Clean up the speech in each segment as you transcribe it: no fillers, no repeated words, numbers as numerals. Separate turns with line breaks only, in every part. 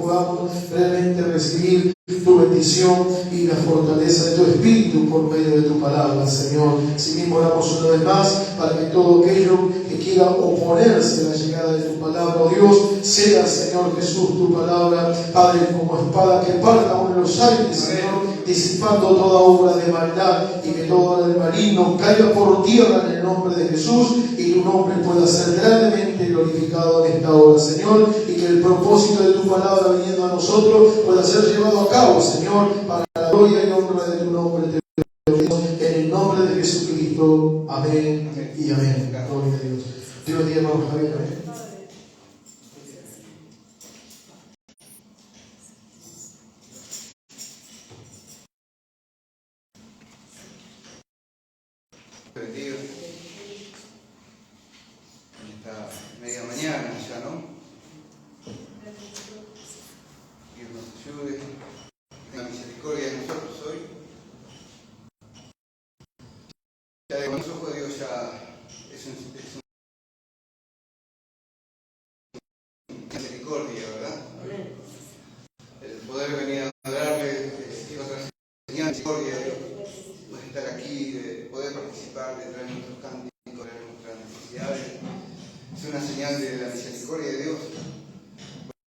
podamos realmente recibir tu bendición y la fortaleza de tu Espíritu por medio de tu palabra, Señor. Asimismo oramos una vez más para que todo aquello que quiera oponerse a la llegada de tu palabra, oh Dios, sea, Señor Jesús, tu palabra, Padre, como espada que parta aún en los aires, Señor, disipando toda obra de maldad, y que toda obra del maligno caiga por tierra en el nombre de Jesús, y tu nombre pueda ser grandemente glorificado en esta hora, Señor, y que el propósito de tu palabra viniendo a nosotros pueda ser llevado a cabo, Señor, para la gloria y honra de tu nombre. Te lo pedimos en el nombre de Jesucristo. Amén, amén y amén. Gloria a Dios. Dios bendiga, hermano Javier. Amén.
Bendiga en esta media mañana ya, ¿no? Dios nos ayude, tenga misericordia de nosotros hoy. Ya de los ojos de Dios ya es un misericordia, ¿verdad? El poder venir a adorarle y otra señal de misericordia de Dios. Poder estar aquí, de poder participar, de traer nuestros cánticos, de nuestras necesidades. Es una señal de la misericordia de Dios.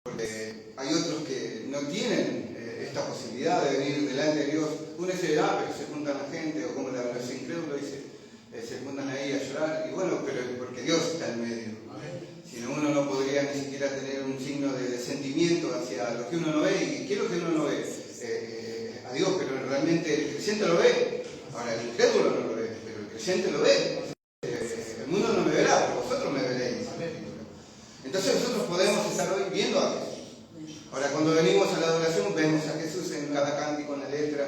Porque hay otros que no tienen esta posibilidad de venir delante de Dios. Uno dice, pero se juntan la gente, o como los incrédulos dice, se juntan ahí a llorar. Y bueno, pero porque Dios está en medio. Si no, uno no podría ni siquiera tener un signo de sentimiento hacia lo que uno no ve. ¿Y qué es lo que uno no ve? A Dios, pero realmente el creyente lo ve. Ahora, el incrédulo no lo ve, pero el creyente lo ve. El mundo no me verá, pero vosotros me veréis. Entonces nosotros podemos estar hoy viendo a Jesús. Ahora, cuando venimos a la adoración, vemos a Jesús en cada cántico, en la letra,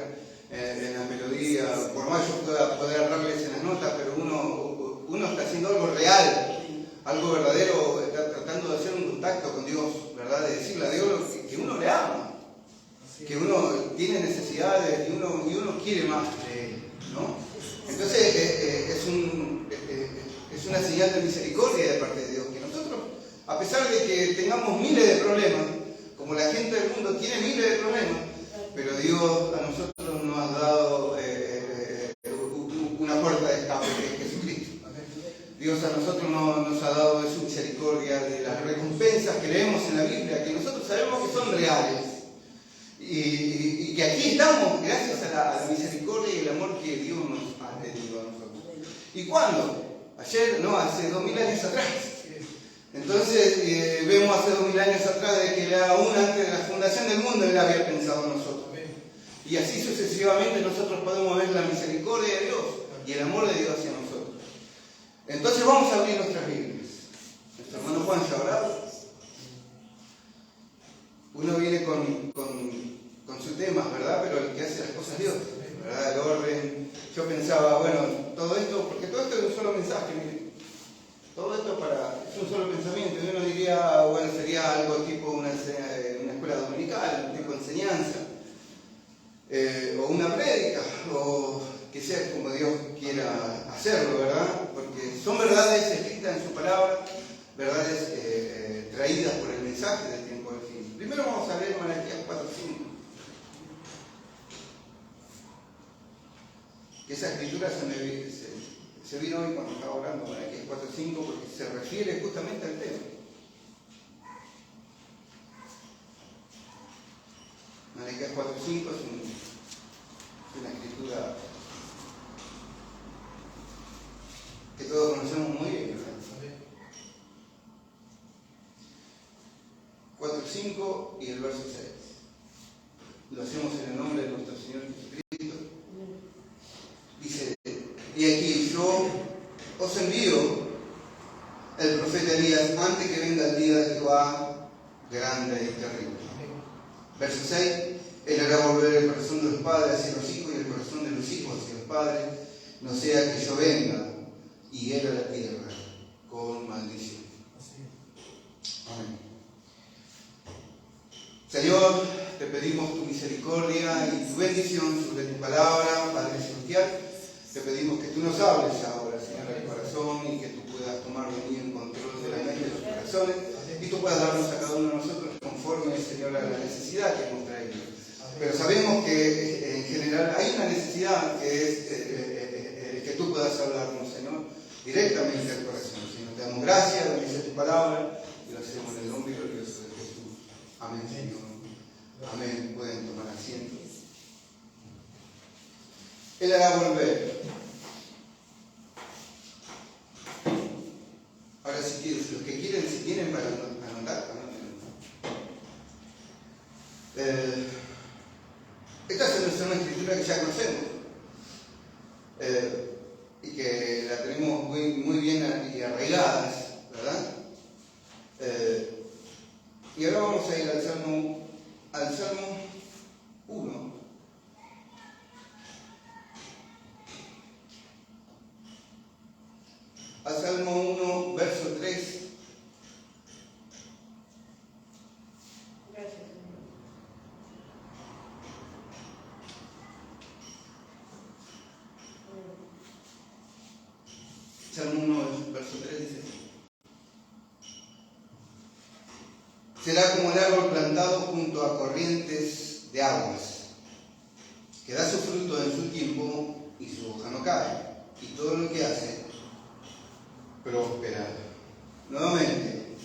en la melodía. Por más yo pueda poder hablarles en las notas, pero uno está haciendo algo real, algo verdadero, está tratando de hacer un contacto con Dios, ¿verdad? De decirle a Dios que uno le ama, que uno tiene necesidades y uno quiere más de Él, ¿no? Entonces es una señal de misericordia de parte de Dios, que nosotros, a pesar de que tengamos miles de problemas, como la gente del mundo tiene miles de problemas, pero Dios a nosotros nos ha dado una puerta de escape, que es Jesucristo. Dios a nosotros nos ha dado de su misericordia, de las recompensas que leemos en la Biblia, que nosotros sabemos que son reales. Y que aquí estamos gracias a la misericordia y el amor que Dios nos ha tenido a nosotros. ¿Y cuándo? Ayer, no, hace 2000 años atrás. Entonces vemos hace 2000 años atrás de que aún antes de la fundación del mundo Él había pensado en nosotros. Y así sucesivamente nosotros podemos ver la misericordia de Dios y el amor de Dios hacia nosotros. Entonces vamos a abrir nuestras Biblias. Nuestro hermano Juan ya ha orado. Uno viene con sus temas, ¿verdad? Pero el que hace las cosas es Dios, ¿verdad? El orden. Yo pensaba, bueno, todo esto, porque todo esto es un solo mensaje, mire. Todo esto es un solo pensamiento. Y uno diría, bueno, sería algo tipo una escuela dominical, un tipo de enseñanza, o una prédica, o que sea como Dios quiera hacerlo, ¿verdad? Porque son verdades escritas en su palabra, verdades traídas por el mensaje del tiempo del fin. Primero vamos a leer Malaquías 4:5. Que esa escritura se vino hoy cuando estaba orando, Malaquías 4:5, porque se refiere justamente al tema. Malaquías 4:5 es una escritura que todos conocemos muy bien, ¿verdad? 4:5 y el verso 6. Lo hacemos en el nombre de nuestro Señor Jesucristo. Dice, y aquí yo os envío el profeta Elías antes que venga el día de Jehová grande y terrible. Verso 6, Él hará volver el corazón de los padres hacia los hijos y el corazón de los hijos hacia los padres, no sea que yo venga y hiera la tierra con maldición. Amén. Señor, te pedimos tu misericordia y tu bendición sobre tu palabra, Padre Celestial. Te pedimos que tú nos hables ahora, Señor, al corazón y que tú puedas tomar en control de la mente de los corazones y tú puedas darnos a cada uno de nosotros conforme conforme, Señor, a la necesidad que hemos traído. Pero sabemos que en general hay una necesidad que es que tú puedas hablarnos, Señor, directamente al corazón. Señor, te damos gracias, bendice tu palabra y lo hacemos en el nombre glorioso de Jesús. Amén, Señor. Amén. Pueden tomar asiento. Él hará volver. Ahora, los que quieren, si tienen para anotar, anoten. Esta es una escritura que ya conocemos y que la tenemos muy bien arraigadas, ¿verdad? Y ahora vamos a ir al Salmo 1. Al Salmo 1, verso 3. Salmo 1, verso 3 dice así: será como el árbol plantado junto a corrientes de aguas, que da su fruto en su tiempo y su hoja no cae, y todo lo que hace prosperará. Nuevamente,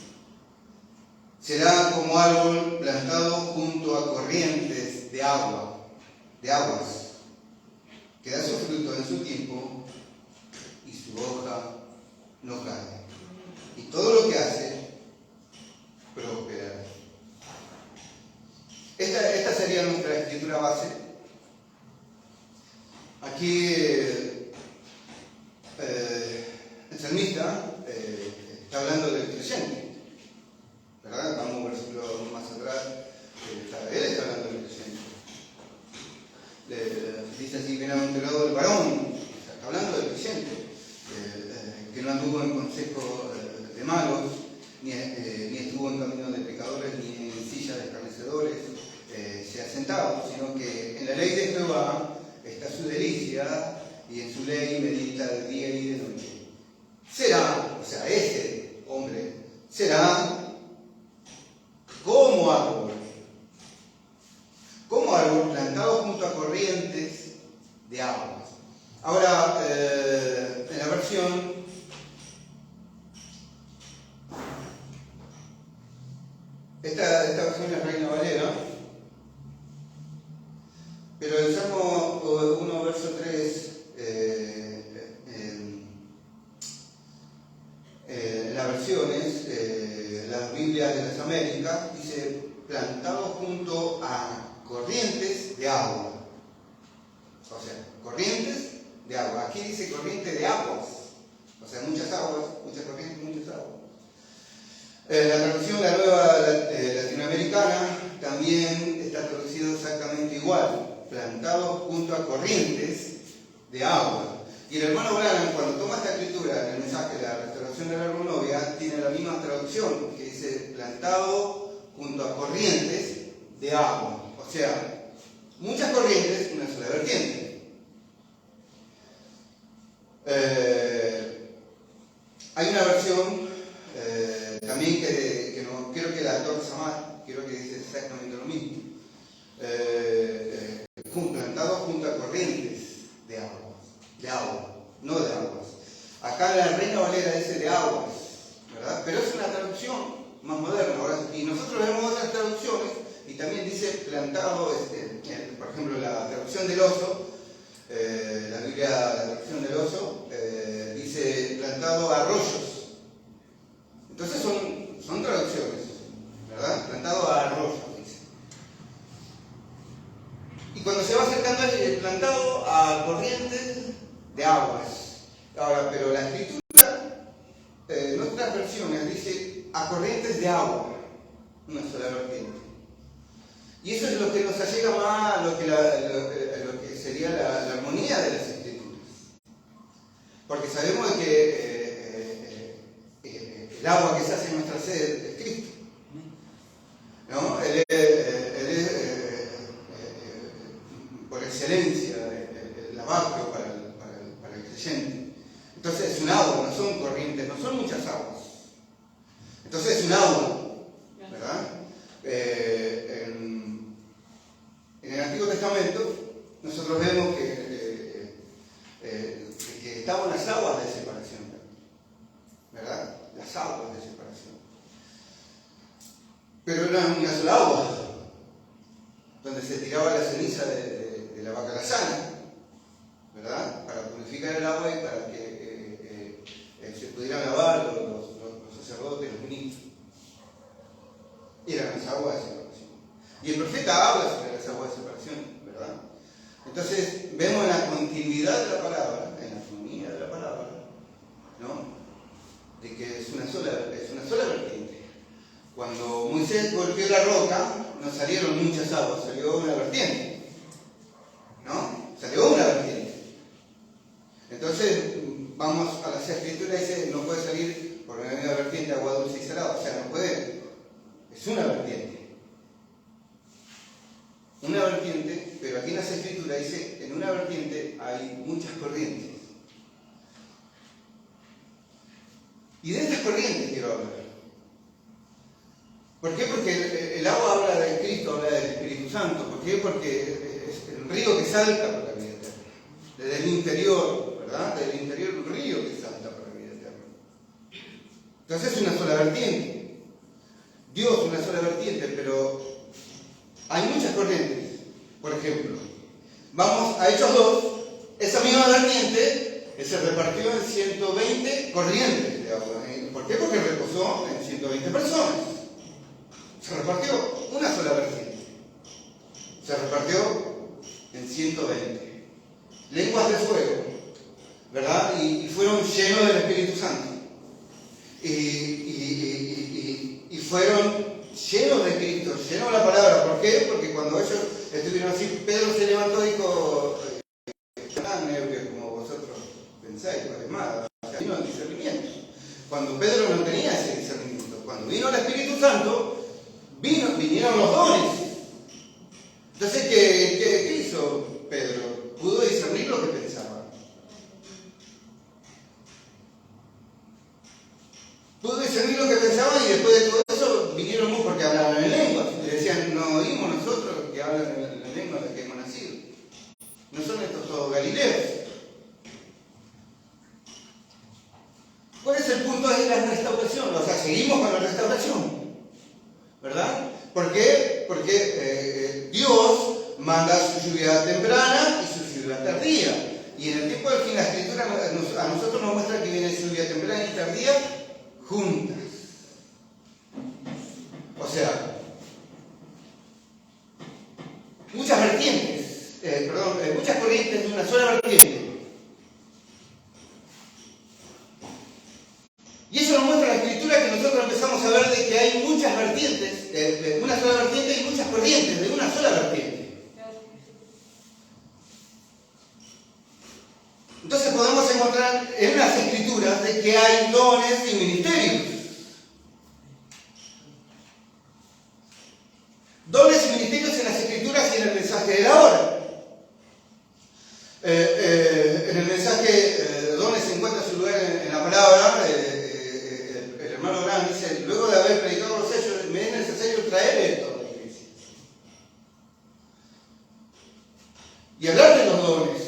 será como árbol plantado junto a corrientes de aguas, que da su fruto en su tiempo y su hoja no cae, y todo lo que hace prosperará. Esta sería nuestra escritura base. Aquí el salmista está hablando del creyente, ¿verdad? Vamos un versículo más atrás, él está hablando del creyente. Dice así: bienaventurado el varón, está hablando del creyente, que no anduvo en consejo de malos, ni estuvo en camino de pecadores, ni en silla de escarnecedores se ha sentado, sino que en la ley de Jehová está su delicia, y en su ley medita de día y de noche. Será, o sea, ese hombre será como árbol plantado junto a corrientes de aguas. Ahora, en la versión esta versión es Reina Valera, pero el Salmo 1, verso 3, en las versiones, las Biblias de las Américas, dice plantado junto a corrientes de agua. O sea, corrientes de agua. Aquí dice corriente de aguas. O sea, muchas aguas, muchas corrientes, muchas aguas. La traducción, la nueva latinoamericana, también está traducido exactamente igual. Plantado junto a corrientes de agua. Y el hermano Branham, cuando toma esta escritura en el mensaje de la restauración de la Argonovia, tiene la misma traducción, que dice plantado junto a corrientes de agua. O sea, muchas corrientes, una sola vertiente. Hay una versión también que no quiero que la torza más, quiero que dice exactamente lo mismo. Plantado junto a corrientes de agua, no de aguas. Acá la Reina Valera dice de aguas, ¿verdad? Pero es una traducción más moderna. Ahora, y nosotros vemos otras traducciones y también dice plantado, por ejemplo, la traducción del oso, la Biblia, la traducción del oso, dice plantado a arroyos. Entonces son traducciones, ¿verdad? Plantado a arroyos, dice. Y cuando se va acercando es plantado a corrientes de aguas. Ahora, pero la escritura, en otras versiones, dice a corrientes de agua, una sola vertiente. Y eso es lo que nos allega más a lo que sería la armonía de las escrituras. Porque sabemos que el agua que se hace en nuestra sed es Cristo, ¿no? Él es por excelencia el lavacro para el creyente. Entonces es un agua, no son corrientes, no son muchas aguas. Entonces es un agua, ¿verdad? momento, nosotros vemos que estaban las aguas de separación, ¿verdad? Las aguas de separación. Pero eran una sola agua, donde se tiraba la ceniza de la vaca lazana, ¿verdad? Para purificar el agua y para que se pudieran lavar los sacerdotes, los ministros. Eran las aguas de separación. Y el profeta habla sobre las aguas de separación, ¿verdad? Entonces, vemos la continuidad de la palabra, en la armonía de la palabra, ¿no? De que es una sola vertiente. Cuando Moisés golpeó la roca, no salieron muchas aguas, salió una vertiente, ¿no? Salió una vertiente. Entonces, vamos a las escrituras y dice, no puede salir por una misma vertiente agua dulce y salada, o sea, no puede, es una vertiente. Una vertiente, pero aquí en las escrituras dice, en una vertiente hay muchas corrientes. Y de estas corrientes quiero hablar. ¿Por qué? Porque el agua habla de Cristo, habla del Espíritu Santo. ¿Por qué? Porque es el río que salta por la vida eterna. Desde el interior, ¿verdad? Desde el interior un río que salta por la vida eterna. Entonces es una sola vertiente. Dios es una sola vertiente, pero hay muchas corrientes. Por ejemplo, vamos a Hechos 2, esa misma vertiente se repartió en 120 corrientes de agua. ¿Por qué? Porque reposó en 120 personas. Se repartió una sola vertiente. Se repartió en 120. Lenguas de fuego, ¿verdad? Y fueron llenos del Espíritu Santo. Y fueron llenos de Cristo, llenos de la palabra. ¿Por qué? Porque cuando ellos estuvieron así, Pedro se levantó y dijo, como vosotros pensáis, pues es más, vino el discernimiento. Cuando Pedro no tenía ese discernimiento, cuando vino el Espíritu Santo, vinieron los dones. Entonces, ¿qué hizo Pedro? Pudo discernir lo que pensaba. Pudo discernir lo que pensaban y después de todo eso vinieron muchos porque hablaban en lenguas. Y decían, no oímos nosotros que hablan en la lengua de la que hemos nacido. No son estos todos galileos. ¿Cuál es el punto de la restauración? O sea, seguimos con la restauración, ¿verdad? ¿Por qué? Porque Dios manda su lluvia temprana y su lluvia tardía. Y en el tiempo del fin la Escritura a nosotros nos muestra que viene lluvia temprana y tardía juntas. O sea, muchas vertientes, muchas corrientes de una sola vertiente. Y eso nos muestra la Escritura que nosotros empezamos a ver de que hay muchas vertientes, de una sola vertiente y muchas corrientes de una sola vertiente. Entonces podemos encontrar en las Escrituras de que hay dones y ministerios. Dones y ministerios en las Escrituras y en el mensaje de la hora. En el mensaje dones se encuentra su lugar en la palabra. El hermano Graham dice, luego de haber predicado los sellos, me es necesario traer esto a la iglesia. Y hablar de los dones.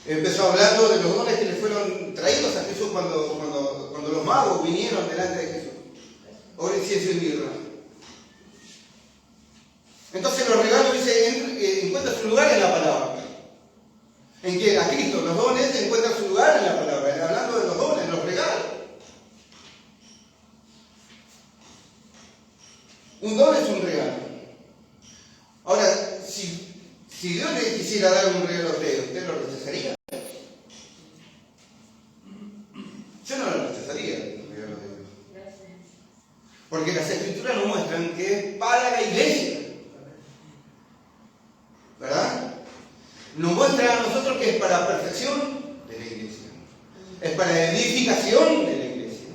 Empezó hablando de los dones que le fueron traídos a Jesús cuando los magos vinieron delante de Jesús. Oro, incienso y mirra. Entonces los regalos, dice, encuentran su lugar en la palabra. En que a Cristo los dones encuentran su lugar en la palabra. Hablando de los dones, los regalos. Un don es un regalo. Ahora, si Dios le quisiera dar un regalo a ¿usted lo rechazaría? Yo no lo rechazaría, el regalo de Dios. Porque las Escrituras nos muestran que es para la iglesia. ¿Verdad? Nos muestra a nosotros que es para perfección de la iglesia. Es para edificación de la iglesia.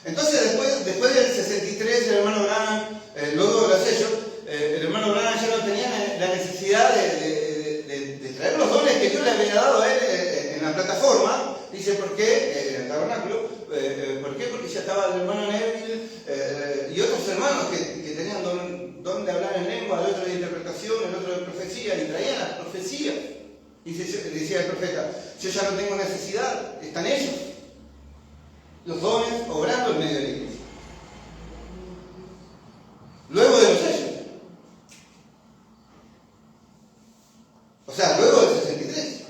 Entonces, después del 63, el hermano Branham, luego de los sellos, el hermano Branham ya no tenía la necesidad de traer los dones que Dios le había dado a él en la plataforma. Dice, ¿por qué? En el tabernáculo. ¿Por qué? Porque ya estaba el hermano Neville y otros hermanos que tenían don de hablar en lengua, el otro de interpretación, el otro de profecía, Decía el profeta, yo ya no tengo necesidad, están ellos, los dones obrando en medio de la iglesia. Luego de los sellos. O sea, luego del 63.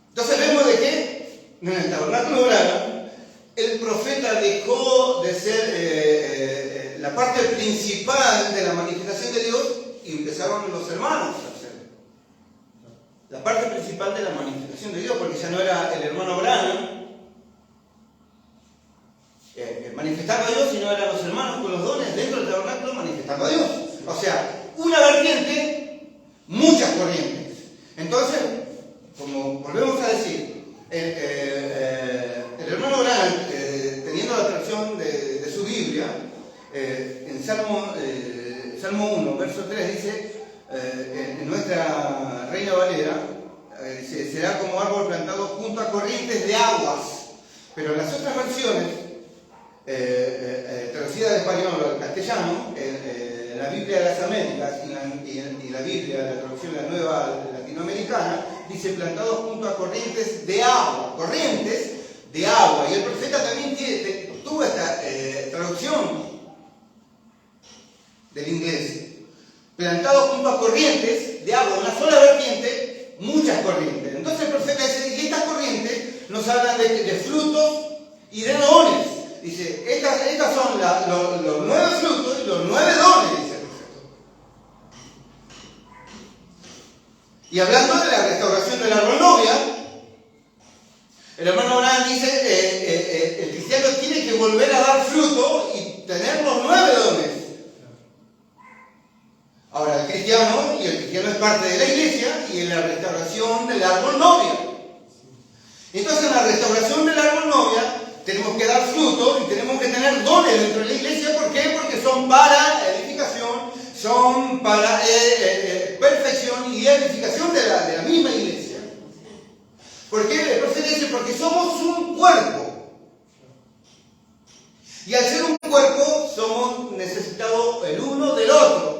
Entonces vemos de que en el tabernáculo obrano el profeta dejó de ser la parte principal de la manifestación de Dios y empezaron los hermanos a ser la parte principal de la manifestación de Dios, porque ya no era el hermano Abraham manifestando a Dios, sino eran los hermanos con los dones dentro del tabernáculo manifestando a Dios. O sea, una vertiente, muchas corrientes. Entonces, como volvemos a decir, el hermano Abraham, teniendo la traducción de su Biblia, en Salmo 1, verso 3, dice, en nuestra Reina Valera, dice, será como árbol plantado junto a corrientes de aguas. Pero en las otras versiones, traducida de español al castellano, en la Biblia de las Américas y la Biblia, la traducción de la nueva latinoamericana, dice plantado junto a corrientes de agua. Corrientes de agua. Y el profeta también tuvo esta traducción del inglés. Plantado junto a corrientes de agua, una sola vertiente, muchas corrientes. Entonces el profeta dice, y estas corrientes nos hablan de frutos y de dones. Dice, estas son los 9 frutos y los 9 dones, dice el profeta. Y hablando de la restauración del árbol novia, el hermano Abraham dice, el cristiano tiene que volver a dar fruto y tener los 9 dones. Ahora, el cristiano es parte de la iglesia y en la restauración del árbol novia. Entonces, en la restauración del árbol novia, tenemos que dar fruto y tenemos que tener dones dentro de la iglesia. ¿Por qué? Porque son para edificación, son para perfección y edificación de la misma iglesia. ¿Por qué? El profeta dice, porque somos un cuerpo. Y al ser un cuerpo, somos necesitados el uno del otro.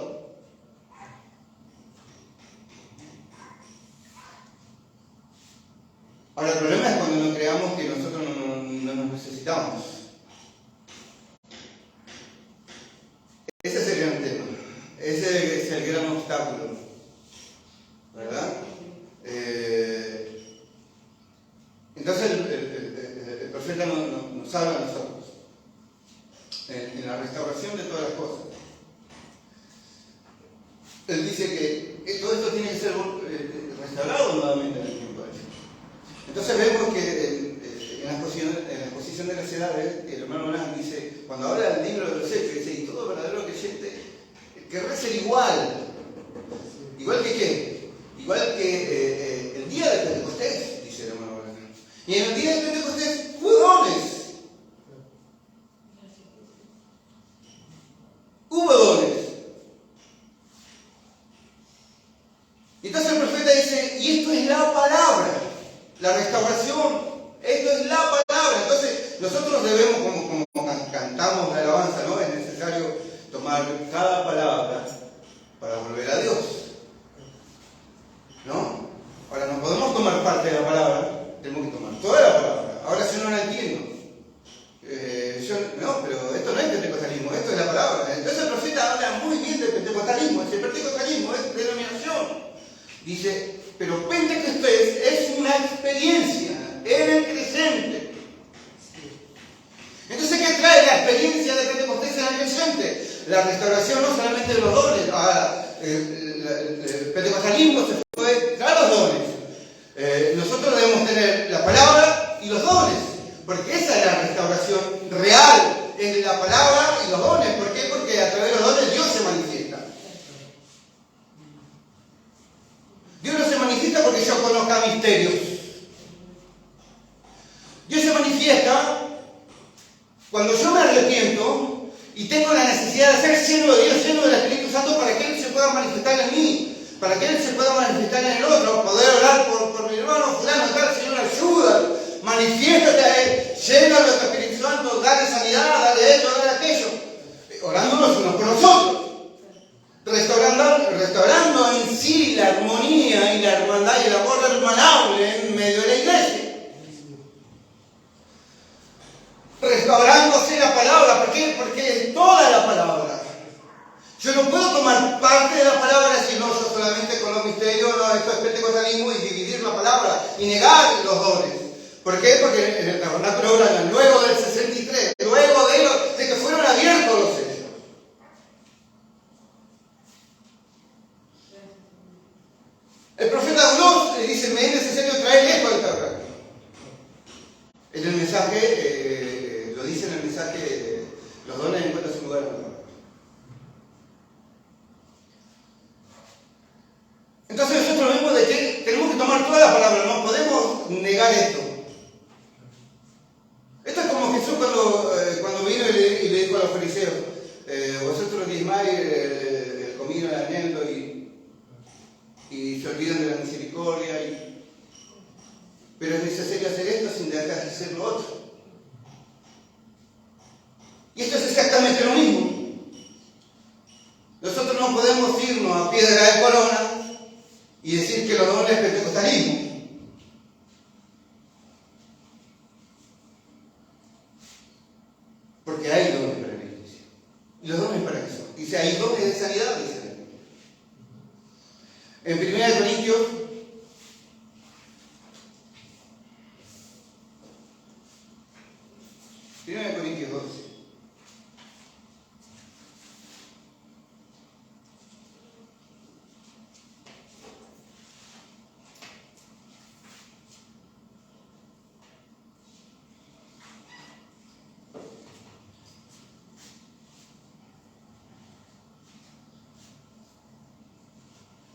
Ahora, el problema es cuando nos creamos que nosotros no nos necesitamos. Ese es el gran tema. Ese es el gran obstáculo. ¿Verdad? Entonces el profeta nos habla a nosotros en la restauración de todas las cosas. Él dice que todo esto tiene que ser restaurado nuevamente en el tiempo de Dios. Entonces vemos que en la exposición de las edades, el hermano Abraham dice, cuando habla del libro de los Hechos, dice, y todo verdadero creyente querrá ser igual. ¿Igual que qué? Igual que el día de Pentecostés, dice el hermano Abraham. Y en el día de Pentecostés hubo dones. Hubo dones. Entonces el profeta dice, y esto es la palabra. La restauración, esto es la palabra. Entonces, nosotros debemos, como cantamos la alabanza, ¿no? Es necesario tomar cada palabra para volver a Dios. ¿No? Ahora, no podemos tomar parte de la palabra, tenemos que tomar toda la palabra. Ahora, si no la entiendo, no, pero esto no es pentecostalismo, esto es la palabra. Entonces, el profeta habla muy bien del pentecostalismo. El pentecostalismo es denominación. Dice, pero Pentecostés es una experiencia en el presente. Entonces, ¿qué trae la experiencia de Pentecostés en el presente? La restauración no solamente de los dones. El pentecostalismo se fue a los dones. Nosotros debemos tener la palabra y los dones, porque esa es la restauración real, es la palabra y los dones. ¿Por qué? Porque a través de los dones Dios se manifiesta. Dios no se manifiesta porque yo conozca misterios. Dios se manifiesta cuando yo me arrepiento y tengo la necesidad de ser lleno de Dios, lleno del Espíritu Santo, para que Él se pueda manifestar en mí, para que Él se pueda manifestar en el otro, poder orar por mi hermano fulano, tal, Señor, ayuda, manifiéstate a Él, llénalo de tu Espíritu Santo, dale sanidad, dale esto, dale aquello, orándonos unos por nosotros, restaurando en sí la armonía y la hermandad y el amor hermanable en medio de la iglesia. Restaurándose la palabra. ¿Por qué? Porque es toda la palabra. Yo no puedo tomar parte de la palabra si no, yo solamente con los misterios, no, esto es pentecostalismo, y dividir la palabra y negar los dones. ¿Por qué? Porque en el tabernáculo de Abraham, luego del 63, luego de que fueron abiertos los sellos, el profeta Dios le dice: me es necesario traer esto al tabernáculo. En el mensaje, lo dice en el mensaje, los dones encuentran su lugar en la palabra. Entonces nosotros vemos de que tenemos que tomar toda la palabra, no podemos negar esto. Esto es como Jesús cuando vino y le dijo a los fariseos: vosotros diezmáis el comino, el alimento y se olvidan de la misericordia, pero es necesario hacer esto sin dejar de hacer lo otro. Y esto es exactamente lo mismo. Nosotros no podemos irnos a piedra de corona y decir que los dones es pentecostalismo. Porque hay dones para la iglesia. ¿Y los dones para qué son? Dice: hay dones de sanidad, dice la Biblia. En 1 Corintios, Primera de Corintios 12.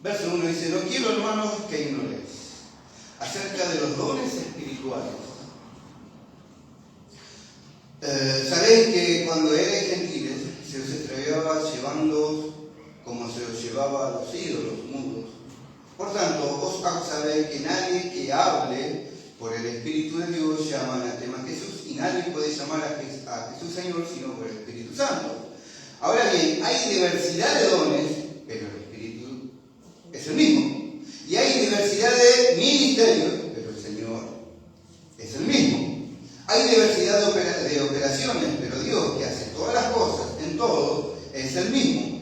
Verso 1 dice: no quiero, hermanos, que ignoréis acerca de los dones espirituales. Sabéis que cuando erais gentiles se os extraviaba llevando como se os llevaba a los ídolos mudos. Por tanto, os hago saber que nadie que hable por el Espíritu de Dios llama anatema a Jesús, y nadie puede llamar a Jesús Señor sino por el Espíritu Santo. Ahora bien, hay diversidad de dones, pero el Espíritu es el mismo. Y hay diversidad de ministerios, pero el Señor es el mismo. Hay diversidad de operaciones, pero Dios, que hace todas las cosas en todo, es el mismo.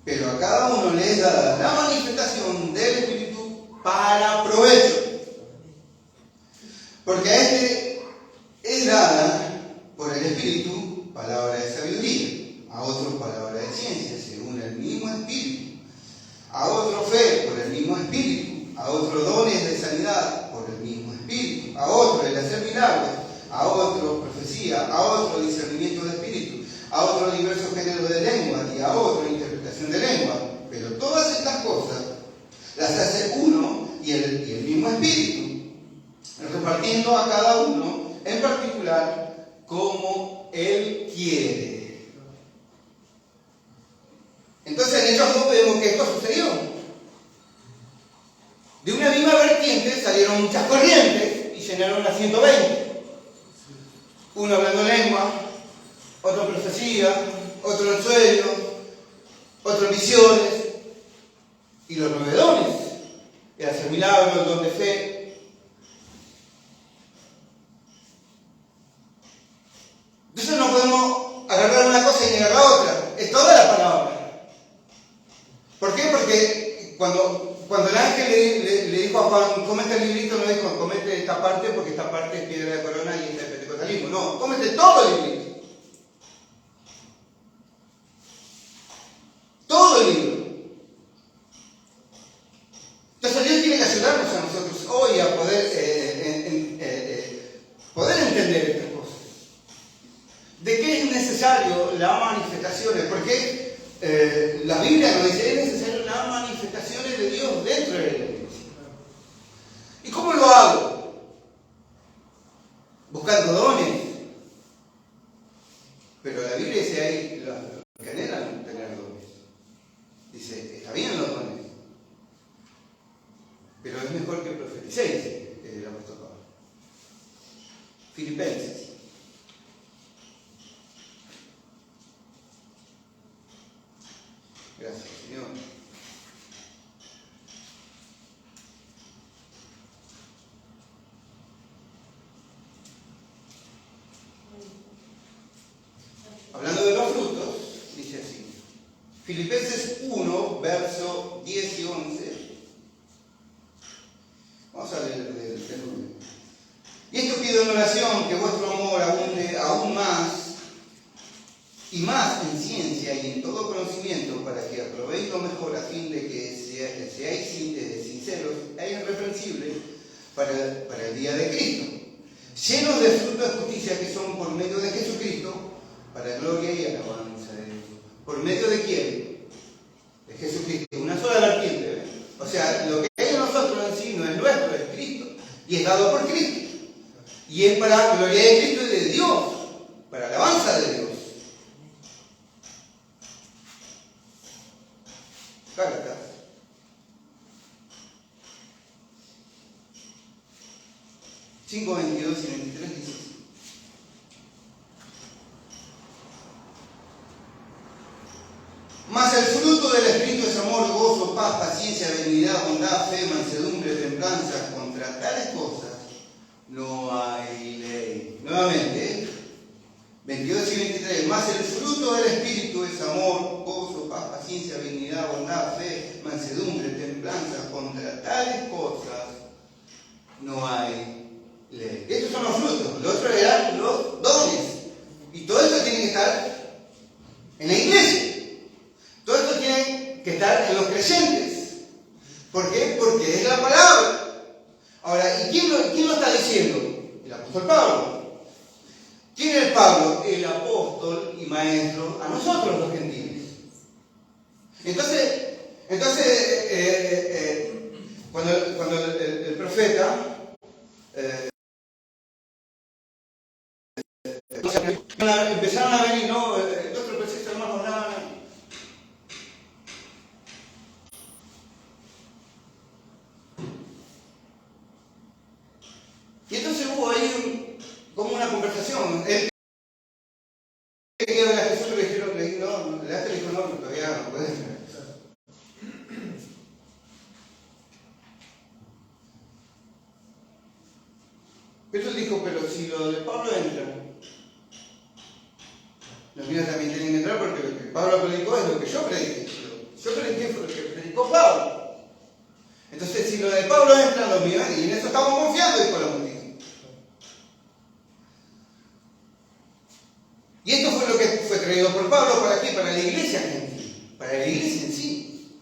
Pero a cada uno le es dada la manifestación del Espíritu para provecho. Porque a este es dada por el Espíritu palabra de sabiduría, a otro palabra de ciencia, según el mismo Espíritu, a otro fe por el mismo Espíritu, a otro dones de sanidad por el mismo Espíritu, a otro el hacer milagros, a otro profecía, a otro discernimiento de espíritu, a otro diversos géneros de lengua y a otro interpretación de lengua. Pero todas estas cosas las hace uno y el mismo Espíritu, repartiendo a cada uno en particular como Él quiere. Entonces en Hechos 2 vemos que esto sucedió. De una misma vertiente salieron muchas corrientes y llenaron las 120. Uno hablando lengua, otro en profecía, otro en sueños, otro en visiones, y los 9 dones: el hacer milagros, el don de fe. Entonces no podemos agarrar una cosa y negar la otra, es toda la palabra. ¿Por qué? Porque cuando el ángel le dijo a Juan: cómete el librito, no dijo: cómete esta parte porque esta parte es piedra de corona y esta es pentecostalismo. No, cómete todo el librito. Todo el libro. Entonces Dios tiene que ayudarnos a nosotros hoy a poder entender estas cosas. ¿De qué es necesario las manifestaciones? Porque la Biblia nos dice: es necesario las manifestaciones de Dios dentro de la iglesia. ¿Y cómo lo hago? Buscando dones. Pero la Biblia dice: hay los que anhelan tener dones. Dice: está bien los dones, pero es mejor que profeticéis, el apóstol Pablo. Filipenses. Gracias, Señor. Filipenses 1, verso 10 y 11. Vamos a leer del 1. Y esto pido en oración, que vuestro amor abunde aún más y más en ciencia y en todo conocimiento, para que aprobéis lo mejor, a fin de que seáis sinceros e irreprensibles para el día de Cristo, llenos de fruto de justicia que son por medio de Jesucristo, para gloria y alabanza de Dios. ¿Por medio de quién? De Jesucristo. Una sola vertiente, ¿eh? O sea, lo que hay en nosotros en sí no es nuestro, es Cristo. Y es dado por Cristo. Y es para gloria de Cristo y de Dios, para alabanza de Dios. Gálatas 5, 22 y 23 dice: mas el fruto del Espíritu es amor, gozo, paz, paciencia, benignidad, bondad, fe, mansedumbre, templanza. Contra tales cosas no hay ley. Nuevamente, 22 y 23. Mas el fruto del Espíritu es amor, gozo, paz, paciencia, benignidad, bondad, fe, mansedumbre, templanza. Contra tales cosas no hay ley. Estos son los frutos. Los otros eran los dones. Y todo esto tiene que estar en la iglesia. Todo esto tiene que estar en los creyentes. ¿Por qué? Porque es la palabra. Ahora, ¿y quién lo está diciendo? El apóstol Pablo. ¿Quién es Pablo? El apóstol y maestro a nosotros los gentiles. Entonces cuando el profeta empezaron a venir, ¿no? El otro precepto, hermanos, y entonces hubo ahí como una conversación. Él quería ver a Jesús, le dijo, no, todavía no puede. Pero él dijo, pero si lo de Pablo entra, los míos también tienen que entrar, porque lo que Pablo predicó es lo que yo prediqué. Yo prediqué fue lo que predicó Pablo. Entonces, si lo de Pablo entra, los míos, y en eso estamos confiando, dijo la multitud. Y esto fue lo que fue traído por Pablo, ¿para qué? Para la iglesia gentil, para la iglesia en sí.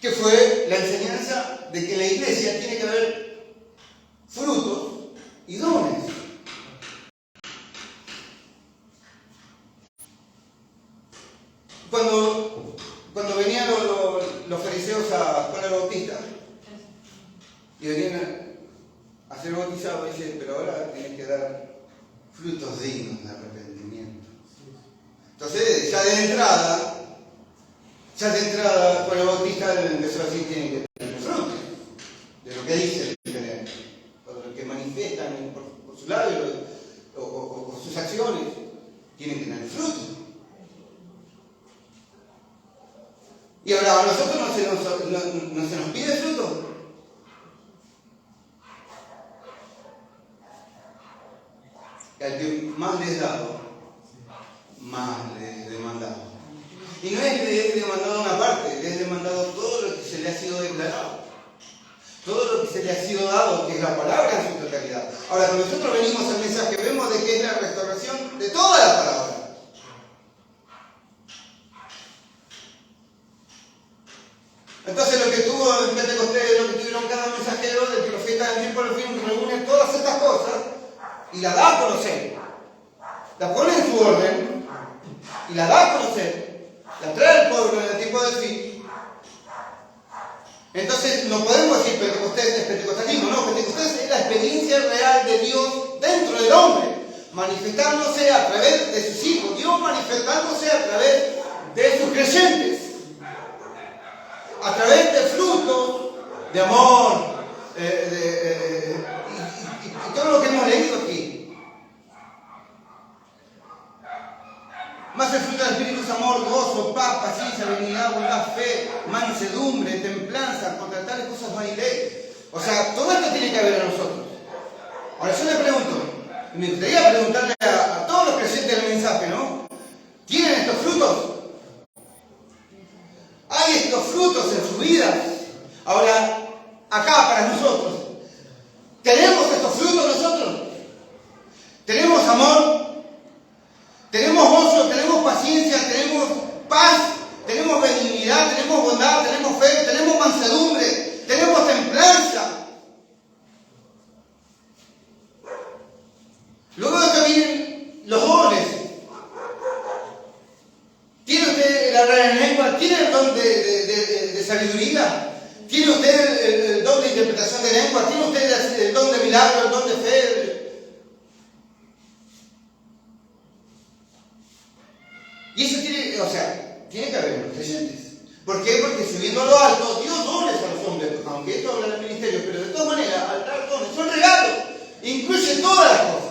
Que fue la enseñanza de que en la iglesia tiene que haber frutos y dones. Cuando venían los fariseos a Juan el Bautista y venían a ser bautizados, dice, pero ahora tienes que dar frutos dignos de arrepentimiento. Entonces, ya de entrada, Juan el Bautista empezó a decir, tiene que tener frutos de lo que dice tener, o de lo que manifiestan por su labio o sus acciones, tienen que tener frutos. Y ahora a nosotros no se nos pide fruto. Al que más les dado, más les demandado. Y no es que les demandado una parte, les demandado todo lo que se le ha sido declarado. Todo lo que se le ha sido dado, que es la palabra en su totalidad. Ahora, cuando nosotros venimos al mensaje, vemos de que es la restauración de toda la palabra. Entonces lo que tuvo en Pentecostés, lo que tuvieron cada mensajero del profeta del tiempo del fin, reúne todas estas cosas y la da a conocer. La pone en su orden y la da a conocer. La trae al pueblo en el tiempo del fin. Entonces no podemos decir Pentecostés es pentecostalismo, no, Pentecostés es la experiencia real de Dios dentro del hombre, manifestándose a través de sus hijos, Dios manifestándose a través de sus creyentes. A través de frutos de amor y todo lo que hemos leído aquí. Más el fruto del Espíritu es amor, gozo, paz, paciencia, benignidad, bondad, fe, mansedumbre, templanza. Contra tales cosas no hay ley. O sea, todo esto tiene que haber en nosotros. Ahora yo le pregunto, y me gustaría preguntarle a todos los creyentes del mensaje, sus vidas. Ahora, acá para nosotros, ¿tenemos estos frutos nosotros? ¿Tenemos amor? ¿Tenemos gozo? ¿Tenemos paciencia? ¿Tenemos paz? ¿Tenemos benignidad? ¿Tenemos bondad? ¿Tenemos fe? ¿Tenemos mansedumbre? ¿Tenemos templanza? Luego de esto vienen los dones. ¿Tiene usted el hablar en lengua? ¿Tiene el don de sabiduría? ¿Tiene usted el don de interpretación de lengua? ¿Tiene usted el don de milagro, el don de fe? Y eso tiene que haber en los creyentes. ¿Por qué? Porque subiendo a lo alto, Dios dones a los hombres, aunque esto habla del ministerio, pero de todas maneras, al dar dones, son regalos, incluye todas las cosas.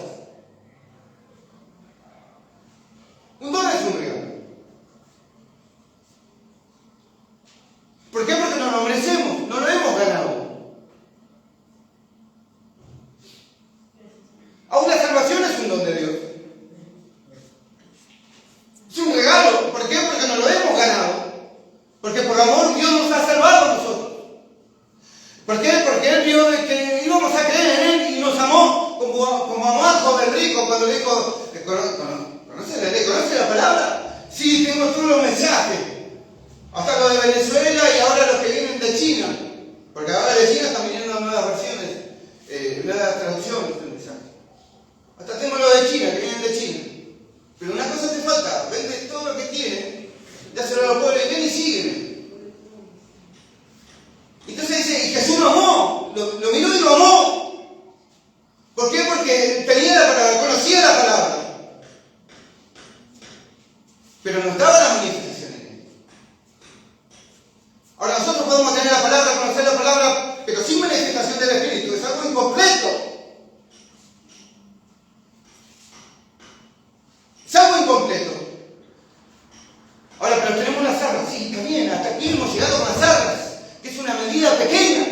Un don es un regalo. ¿Por qué? Porque no lo merecemos, no lo hemos ganado. Aún la salvación es un don de Dios. Es un regalo. ¿Por qué? Porque no lo hemos ganado. Porque por amor Dios nos ha salvado a nosotros. ¿Por qué? Porque Él vio de que íbamos a creer en Él y nos amó como amó al joven rico cuando le dijo, ¿conoce la ley? ¿Conoce la palabra? Sí, tengo todos los mensajes. Hasta los de Venezuela y ahora los que vienen de China. Porque ahora de China están viniendo nuevas versiones, nuevas traducciones del mensaje. Hasta tengo los de China, que vienen de China. Pero una cosa te falta, vende todo lo que tiene, dáselo a los pobres, ven y sígueme. Entonces dice, y Jesús lo amó, lo miró y lo amó. ¿Por qué? Porque tenía la palabra, conocía la palabra. Pero no estaba la manifestación en él. Ahora nosotros podemos tener la palabra, conocer la palabra, pero sin manifestación del Espíritu, es algo incompleto. Es algo incompleto. Ahora, pero tenemos las armas, sí, también, hasta aquí hemos llegado con las armas, que es una medida pequeña.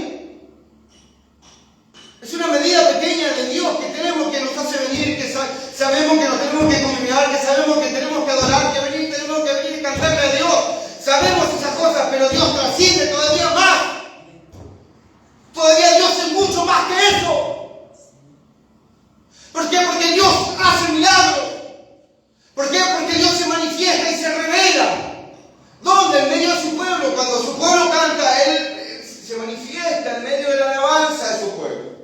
Es una medida pequeña de Dios que tenemos, que nos hace venir, que sabemos que nos tenemos que congregar, que sabemos que tenemos que adorar, tenemos que venir y cantarle a Dios. Sabemos esas cosas, pero Dios trasciende todavía más. Todavía Dios es mucho más que eso. ¿Por qué? Porque Dios hace milagros. ¿Por qué? Porque Dios se manifiesta y se revela. ¿Dónde? En medio de su pueblo. Cuando su pueblo canta, Él se manifiesta en medio de la alabanza de su pueblo.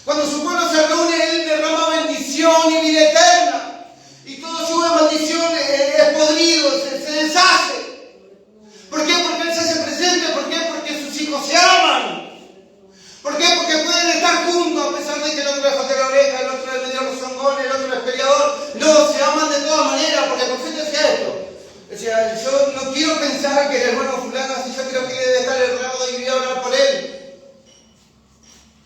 Cuando su pueblo se reúne, Él derrama bendición y vida eterna. Y todo su maldición es podrido, se deshace. ¿Por qué? Porque Él se hace presente. ¿Por qué? Porque sus hijos se aman. ¿Por qué? Porque pueden estar juntos a pesar de que el otro le falta la oreja, el otro es medio rozongón, el otro es peleador. No, se aman de todas maneras, porque el profeta decía esto. Decía, yo no quiero pensar que el hermano fulano, así yo creo que debe estar errado y voy a hablar por él.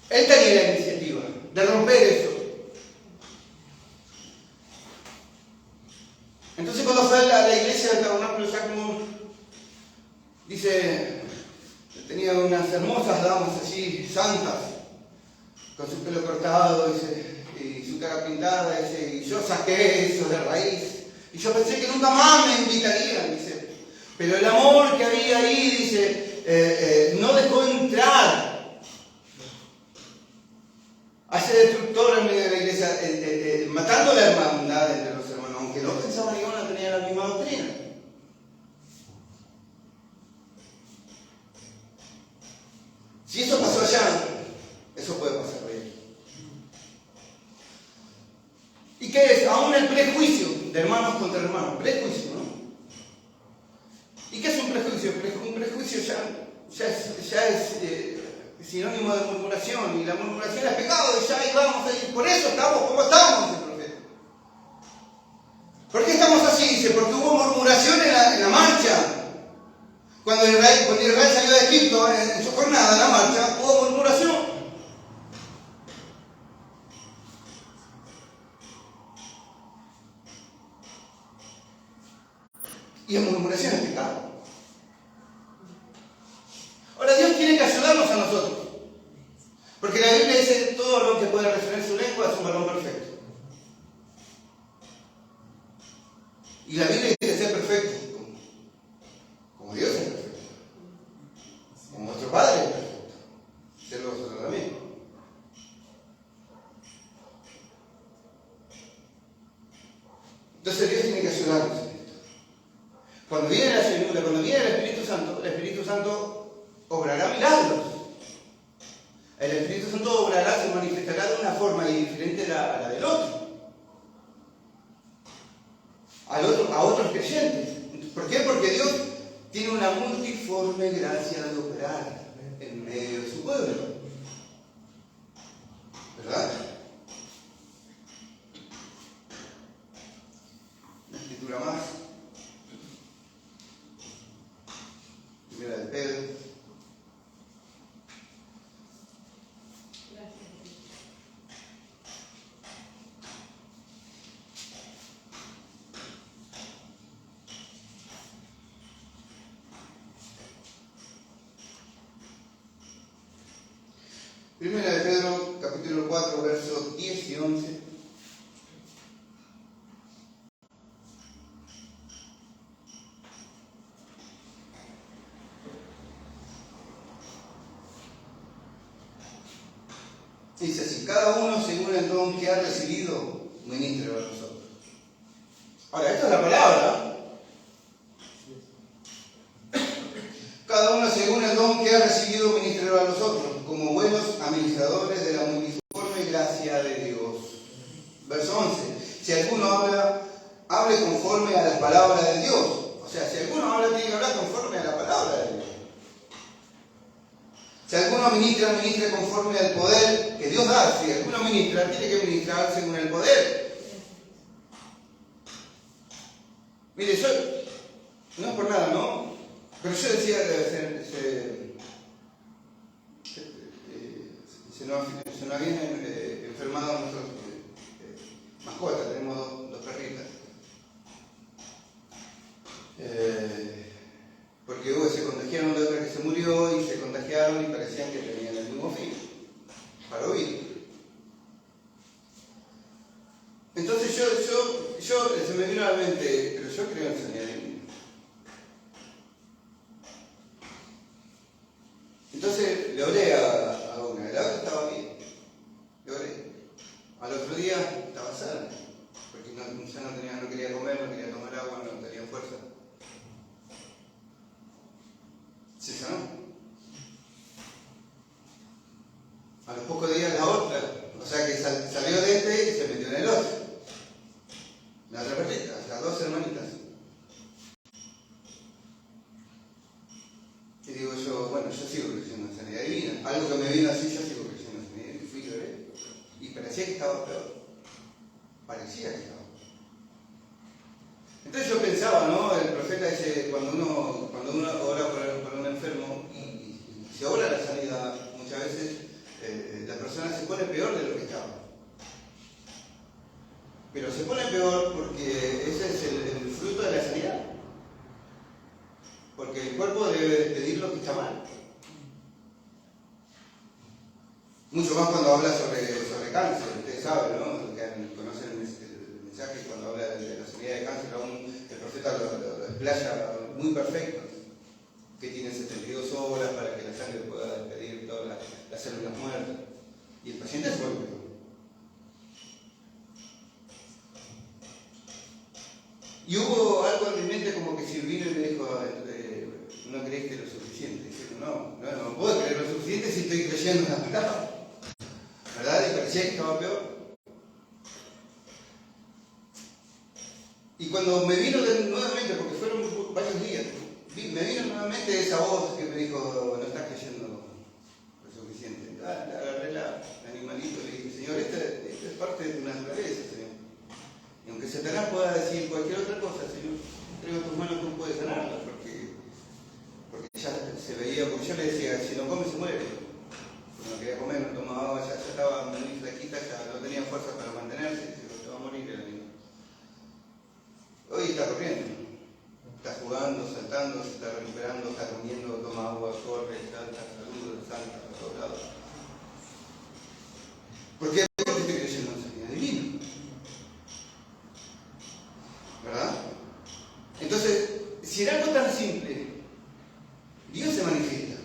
Él tenía la iniciativa de romper eso. Entonces cuando fue a la iglesia del Tabernáculo Sacramento, dice, tenía unas hermosas damas así, santas, con su pelo cortado, dice, y su cara pintada, dice, y yo saqué eso de raíz. Y yo pensé que nunca más me invitarían, dice. Pero el amor que había ahí, dice, no dejó entrar a ese destructor en medio de la iglesia, matando la hermandad entre los hermanos, aunque no pensaban que iban a tener la misma doctrina. Si eso pasó allá, eso puede pasar hoy. ¿Y qué es? Aún el prejuicio de hermanos contra hermanos. Prejuicio, ¿no? ¿Y qué es un prejuicio? Un prejuicio ya es sinónimo de murmuración. Y la murmuración es pecado. Y ya ahí vamos a ir. Por eso estamos como estamos, dice el profeta. ¿Por qué estamos así? Dice, porque hubo murmuración en la marcha. Cuando Israel salió de Egipto, en su jornada, en la marcha, hubo murmuración. Y la murmuración es pecado. Ahora Dios tiene que ayudarnos a nosotros. Porque la Biblia dice, todo lo que puede resolver su lengua es un varón perfecto. Y la Biblia dice ser perfecto, como Dios es perfecto. Entonces Dios tiene que ayudarnos en esto. Cuando viene la llenura, cuando viene el Espíritu Santo obrará milagros. El Espíritu Santo obrará, se manifestará de una forma diferente a la del otro. A otros creyentes. ¿Por qué? Porque Dios tiene una multiforme gracia de operar en medio de su pueblo. ¿Verdad? Una escritura más. Primera de Pedro. Primera de Pedro, capítulo 4, versos 10 y 11. Dice así: cada uno según el don que ha recibido, ministre a nosotros. Ahora, esta es la palabra. Cada uno según el don que ha recibido, ministre a nosotros, como buenos administradores de la multiforme gracia de Dios. Verso 11. Si alguno habla, hable conforme a las palabras de Dios. O sea, si alguno habla, tiene que hablar conforme a la palabra de Dios. Si alguno ministra, ministre conforme al poder que Dios da. Si alguno ministra, tiene que ministrar según el poder. Mire, yo, no es por nada, ¿no? Pero yo decía, se nos habían enfermado nuestros mascotas, tenemos dos perritas. Porque se contagiaron de otra que se murió y se contagiaron y parecían que tenían el mismo fin, para huir. Entonces yo se me vino a la mente, pero yo creo en sanidad divina. Entonces le oré a una, la otra estaba bien, le oré. Al otro día estaba sana, porque ya no quería comer, no quería tomar agua, no tenía fuerza. Se sanó. A los pocos días la otra, o sea que salió de este y se metió en el otro. La otra perrita, las dos hermanitas. Y digo yo, bueno, yo sigo creyendo en sanidad divina. Algo que me vino así, yo sigo creyendo en sanidad divina. Y fui y lloré. Y parecía que estaba peor. Parecía que estaba. Entonces yo pensaba, ¿no? El profeta dice, cuando uno ora por un enfermo y se ora la sanidad, muchas veces la persona se pone peor de lo que estaba. Pero se pone peor porque ese es el fruto de la sanidad. Porque el cuerpo debe despedir lo que está mal. Mucho más cuando habla sobre cáncer, ustedes saben, ¿no? Los que conocen el mensaje, cuando habla de la sanidad de cáncer, aún el profeta lo explaya muy perfecto, que tiene 72 horas para que la sangre pueda despedir todas las células muertas. Y el paciente se vuelve peor. Y hubo algo en mi mente como que Silvino y me dijo, no creíste lo suficiente. Dice, no puedo creer lo suficiente si estoy creyendo en la palabra. ¿Verdad? Y parecía que estaba peor. Y cuando me vino nuevamente, porque fueron varios días, me vino nuevamente esa voz que me dijo, no estás creyendo lo suficiente. Le agarré el animalito y le dije, Señor, esta es parte de tu naturaleza, Señor. Y aunque Satanás pueda decir cualquier otra cosa, Señor, traigo tus manos, tú puedes sanarla, porque ya se veía, porque yo le decía, si no come se muere. No quería comer, no tomaba agua, ya estaba muy flaquita, ya no tenía fuerza para mantenerse, se va a morir el animal. Hoy está corriendo, está jugando, saltando, se está recuperando, está comiendo, toma agua, corre, salta, saluda, salta a todos lados. ¿Por qué? Porque estoy creyendo en sanidad divina. ¿Verdad? Entonces, si era algo tan simple, Dios se manifiesta.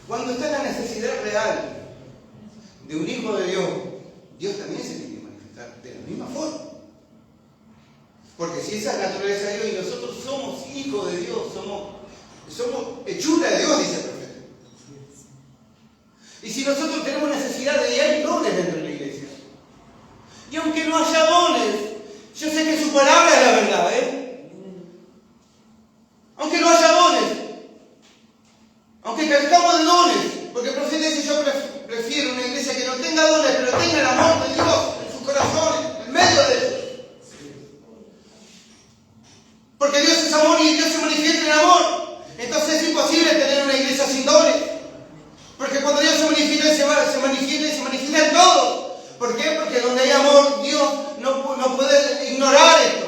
Cuando está la necesidad real de un hijo de Dios, Dios también se tiene que manifestar de la misma forma. Porque si esa es la naturaleza de Dios y nosotros somos hijos de Dios, somos hechura de Dios, dice el profeta. Y si nosotros tenemos necesidad de, y hay dones dentro de la iglesia. Y aunque no haya dones, yo sé que su palabra es la verdad, Aunque no haya dones, aunque carezcamos de dones, porque el profeta dice, yo prefiero una iglesia que no tenga dones, pero tenga el amor de Dios en sus corazones, en medio de ellos. Porque Dios es amor y Dios se manifiesta en amor. Entonces es imposible tener una iglesia sin dones. Porque cuando Dios se manifiesta y se manifiesta en todo. ¿Por qué? Porque donde hay amor, Dios no puede ignorar esto.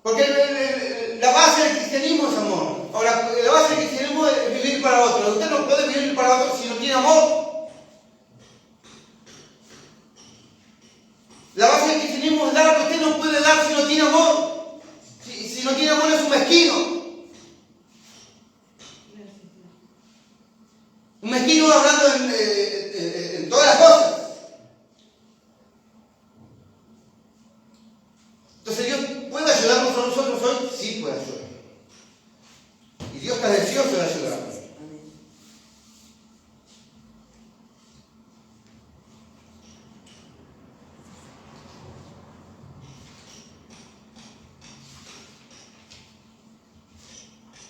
Porque la base del cristianismo es amor. Ahora, la base del cristianismo es vivir para otro. Usted no puede vivir para otro si no tiene amor. La base del cristianismo es dar. Usted no puede dar si no tiene amor. Si no tiene amor es un mezquino. Un mezquino hablando en todas las cosas. Entonces Dios puede ayudarnos a nosotros hoy, sí puede ayudar. Y Dios está deseoso de ayudarnos.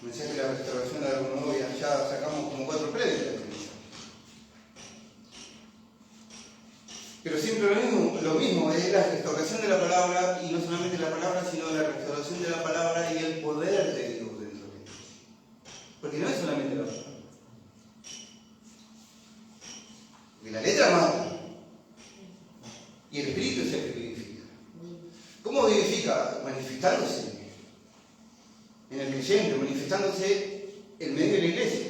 Mensaje de la restauración de algo nuevo, ya sacamos como 4 prédicas. Pero siempre lo mismo, es la restauración de la palabra, y no solamente la palabra, sino la restauración de la palabra y el poder de Dios dentro de ella. Porque no es solamente la palabra. Porque la letra mata. Y el espíritu es el que vivifica. ¿Cómo vivifica? Manifestándose en el creyente, manifestándose en medio de la iglesia.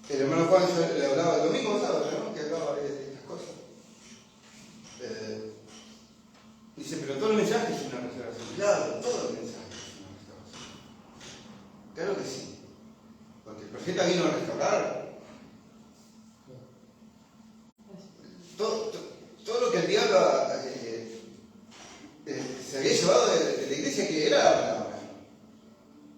El hermano Juan le hablaba el domingo pasado, ¿no? Que hablaba de estas cosas. Dice, pero todo el mensaje es una restauración. Claro, todo el mensaje es una restauración. Claro que sí. Porque el profeta vino a restaurar. Todo lo que el diablo se había llevado de la iglesia, que era la palabra,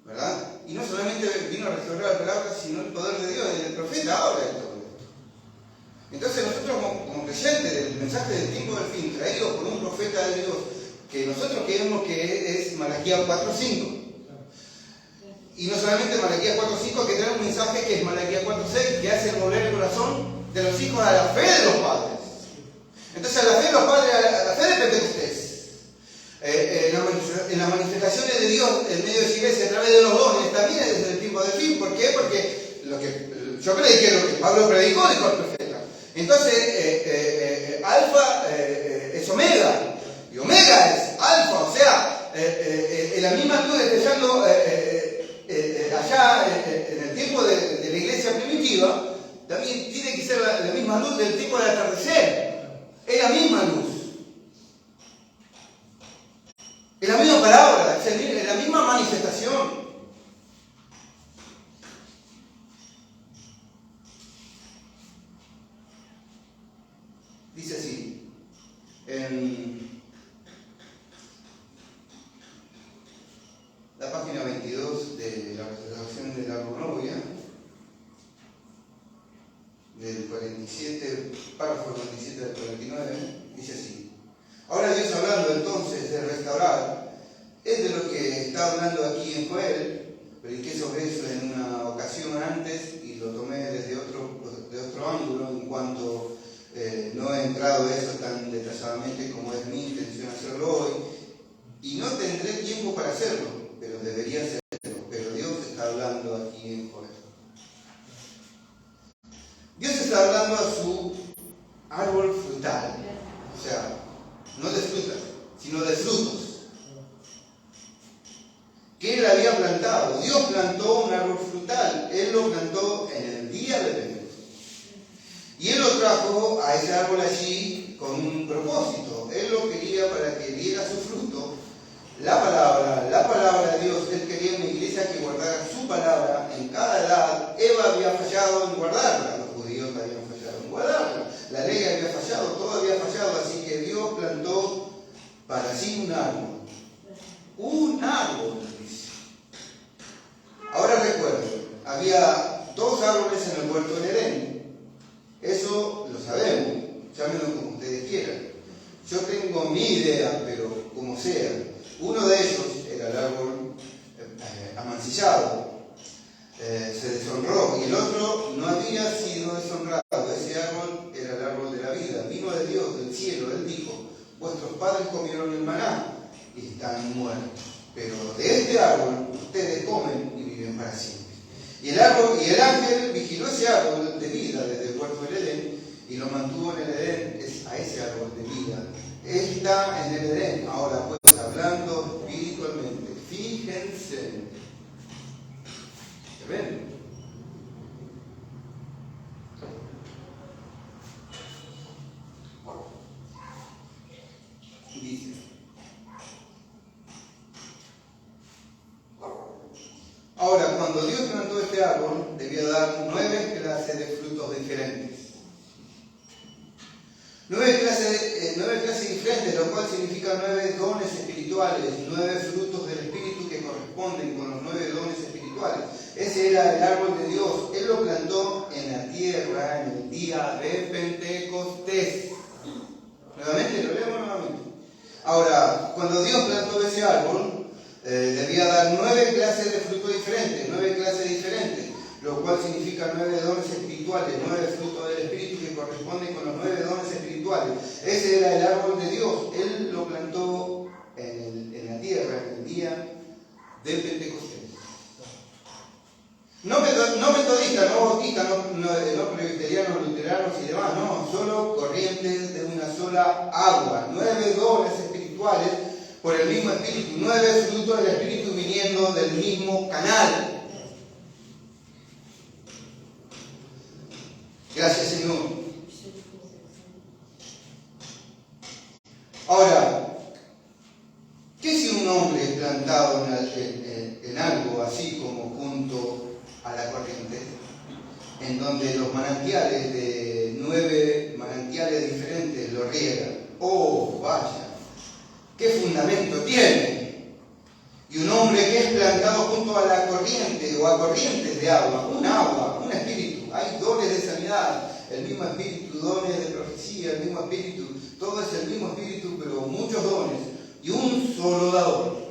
¿verdad? Y no solamente vino a restaurar la palabra, sino el poder de Dios. El profeta habla de todo esto. Entonces nosotros como creyentes del mensaje del tiempo del fin, traído por un profeta de Dios, que nosotros creemos que es Malaquías 4:5. Y no solamente Malaquías 4:5, que trae un mensaje que es Malaquías 4:6, que hace volver el corazón de los hijos a la fe de los padres. Entonces a la fe de los padres, a la fe de Pentecostés. En las manifestaciones de Dios en medio de su iglesia a través de los dones también es desde el tiempo del fin. ¿Por qué? Porque yo prediqué lo que Pablo predicó, dijo el profeta. Entonces alfa es omega y omega es alfa, o sea, en la misma luz destellando allá en el tiempo de la iglesia primitiva, también tiene que ser la misma luz del tiempo del atardecer. Es la misma luz. Es la misma palabra, es la misma manifestación. Dice así, en la página 22 de la restauración de la novia, del 47, párrafo 47 del 49, dice así. Ahora Dios hablando entonces de restaurar, es de lo que está hablando aquí en Joel. Prediqué sobre eso en una ocasión antes y lo tomé desde otro ángulo, en cuanto no he entrado a eso tan detalladamente como es mi intención hacerlo hoy, y no tendré tiempo para hacerlo, pero debería hacerlo. Pero Dios está hablando aquí en Joel. Dios está hablando a su árbol frutal, o sea, no de frutas, sino de frutos, que Él había plantado. Dios plantó un árbol frutal, Él lo plantó en el día de Pentecostés. Y Él lo trajo a ese árbol allí con un propósito. Él lo quería para que diera su fruto. La palabra de Dios. Él quería una iglesia que guardara su palabra en cada edad, pueblo había fallado en guardarla, los judíos habían fallado en guardarla, la ley había fallado, todo había fallado, así que Dios plantó para sí un árbol. Un árbol, dice. Ahora recuerden, había 2 árboles en el huerto del Edén. Eso lo sabemos, llámenlo como ustedes quieran. Yo tengo mi idea, pero como sea. Uno de ellos era el árbol amancillado, se deshonró, y el otro no había sido deshonrado. Ese árbol era el árbol de la vida, vino de Dios, del cielo. Él dijo: vuestros padres comieron el maná y están muertos, pero de este árbol ustedes comen y viven para siempre. Y el ángel vigiló ese árbol de vida desde el huerto del Edén y lo mantuvo en el Edén, a ese árbol de vida. Está en el Edén, ahora pues hablando espiritualmente. Fíjense. ¿Ven? Dice: ahora, cuando Dios plantó este árbol, debía dar 9 clases de frutos diferentes. 9 clases diferentes, lo cual significa 9 dones espirituales, 9 frutos del Espíritu que corresponden con los 9 dones espirituales. Ese era el árbol de Dios. Él lo plantó en la tierra en el día de Pentecostés. Nuevamente, lo leemos nuevamente. Ahora, cuando Dios plantó ese árbol, debía dar 9 clases de frutos diferentes, 9 clases diferentes, lo cual significa 9 dones espirituales, 9 frutos del Espíritu que corresponden con los 9 dones espirituales. Ese era el árbol de Dios. Él lo plantó en la tierra en el día de Pentecostés. No metodistas, no bautistas, no presbiterianos, luteranos y demás, no, solo corrientes de una sola agua. 9 dones espirituales por el mismo Espíritu, 9 frutos del Espíritu viniendo del mismo canal. Gracias, Señor. Ahora, ¿qué si un hombre es plantado en algo así como junto a la corriente, en donde los manantiales de 9 manantiales diferentes lo riegan? ¡Oh, vaya! ¿Qué fundamento tiene? Y un hombre que es plantado junto a la corriente o a corrientes de agua, un espíritu, hay dones de sanidad, el mismo espíritu, dones de profecía, el mismo espíritu, todo es el mismo espíritu, pero muchos dones y un solo dador.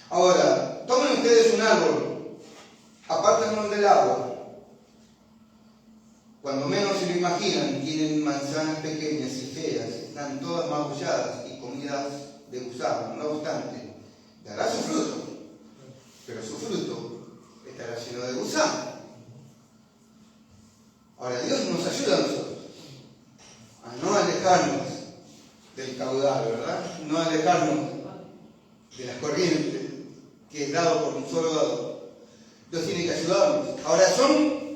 Ahora, tomen ustedes un árbol, apártenlo del agua. Cuando menos se lo imaginan, tienen manzanas pequeñas y feas, están todas magulladas y comidas de gusano. No obstante, dará su fruto, pero su fruto estará lleno de gusano. Ahora, Dios nos ayuda a nosotros a no alejarnos del caudal, ¿verdad? No alejarnos de las corrientes que es dado por un solo dador. Dios tiene que ayudarnos. Ahora, son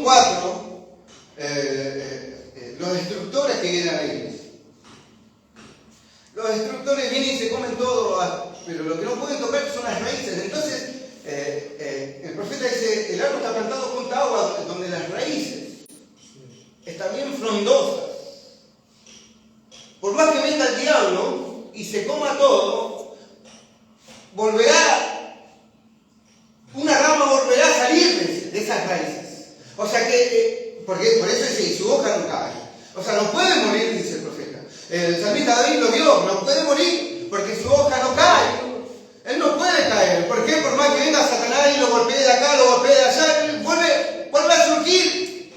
4 los destructores que vienen a la iglesia. Los destructores vienen y se comen todo, pero lo que no pueden tocar son las raíces. Entonces, el profeta dice: el árbol está plantado junto a agua, donde las raíces están bien frondosas. Por más que venga el diablo y se coma todo, una rama volverá a salir de esas raíces. O sea que, porque por eso dice: su hoja no cae. O sea, no puede morir, dice el profeta. El salmista David lo vio, no puede morir porque su hoja no cae. Él no puede caer. ¿Por qué? Por más que venga Satanás y lo golpee de acá, lo golpee de allá, él vuelve a surgir.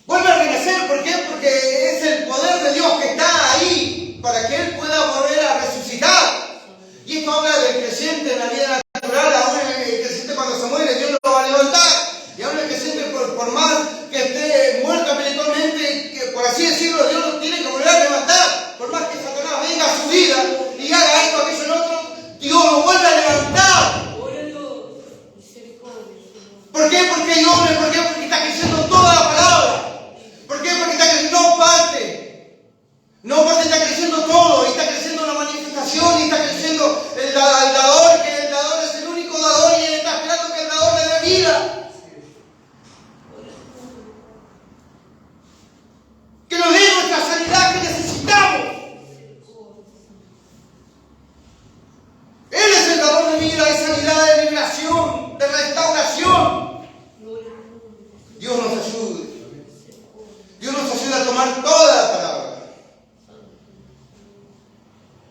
Vuelve a renacer. ¿Por qué? Porque es el poder de Dios que está ahí para que él pueda volver a resucitar. Y esto habla del creyente en la vida natural. Aún el creyente cuando se muere, Dios lo va a levantar. Y aún el creyente, por más que esté muerto espiritualmente, que por así decirlo, Dios lo tiene que volver a levantar. Por más que Satanás de sanidad, de liberación, de restauración. Dios nos ayude. Dios nos ayude a tomar toda la palabra.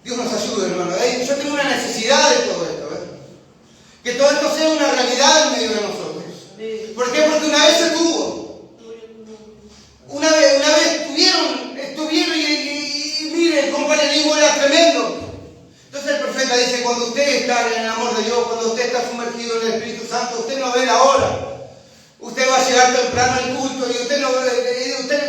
Dios nos ayude, hermano. Yo tengo una necesidad de todo esto. Que todo esto sea una realidad en medio de nosotros. ¿Por qué? Porque una vez se tuvo. Una vez estuvieron y mire, el compañerismo era tremendo. Entonces el profeta dice, cuando usted está en el amor de Dios, cuando usted está sumergido en el Espíritu Santo, usted no ve la hora. Usted va a llegar temprano al culto y usted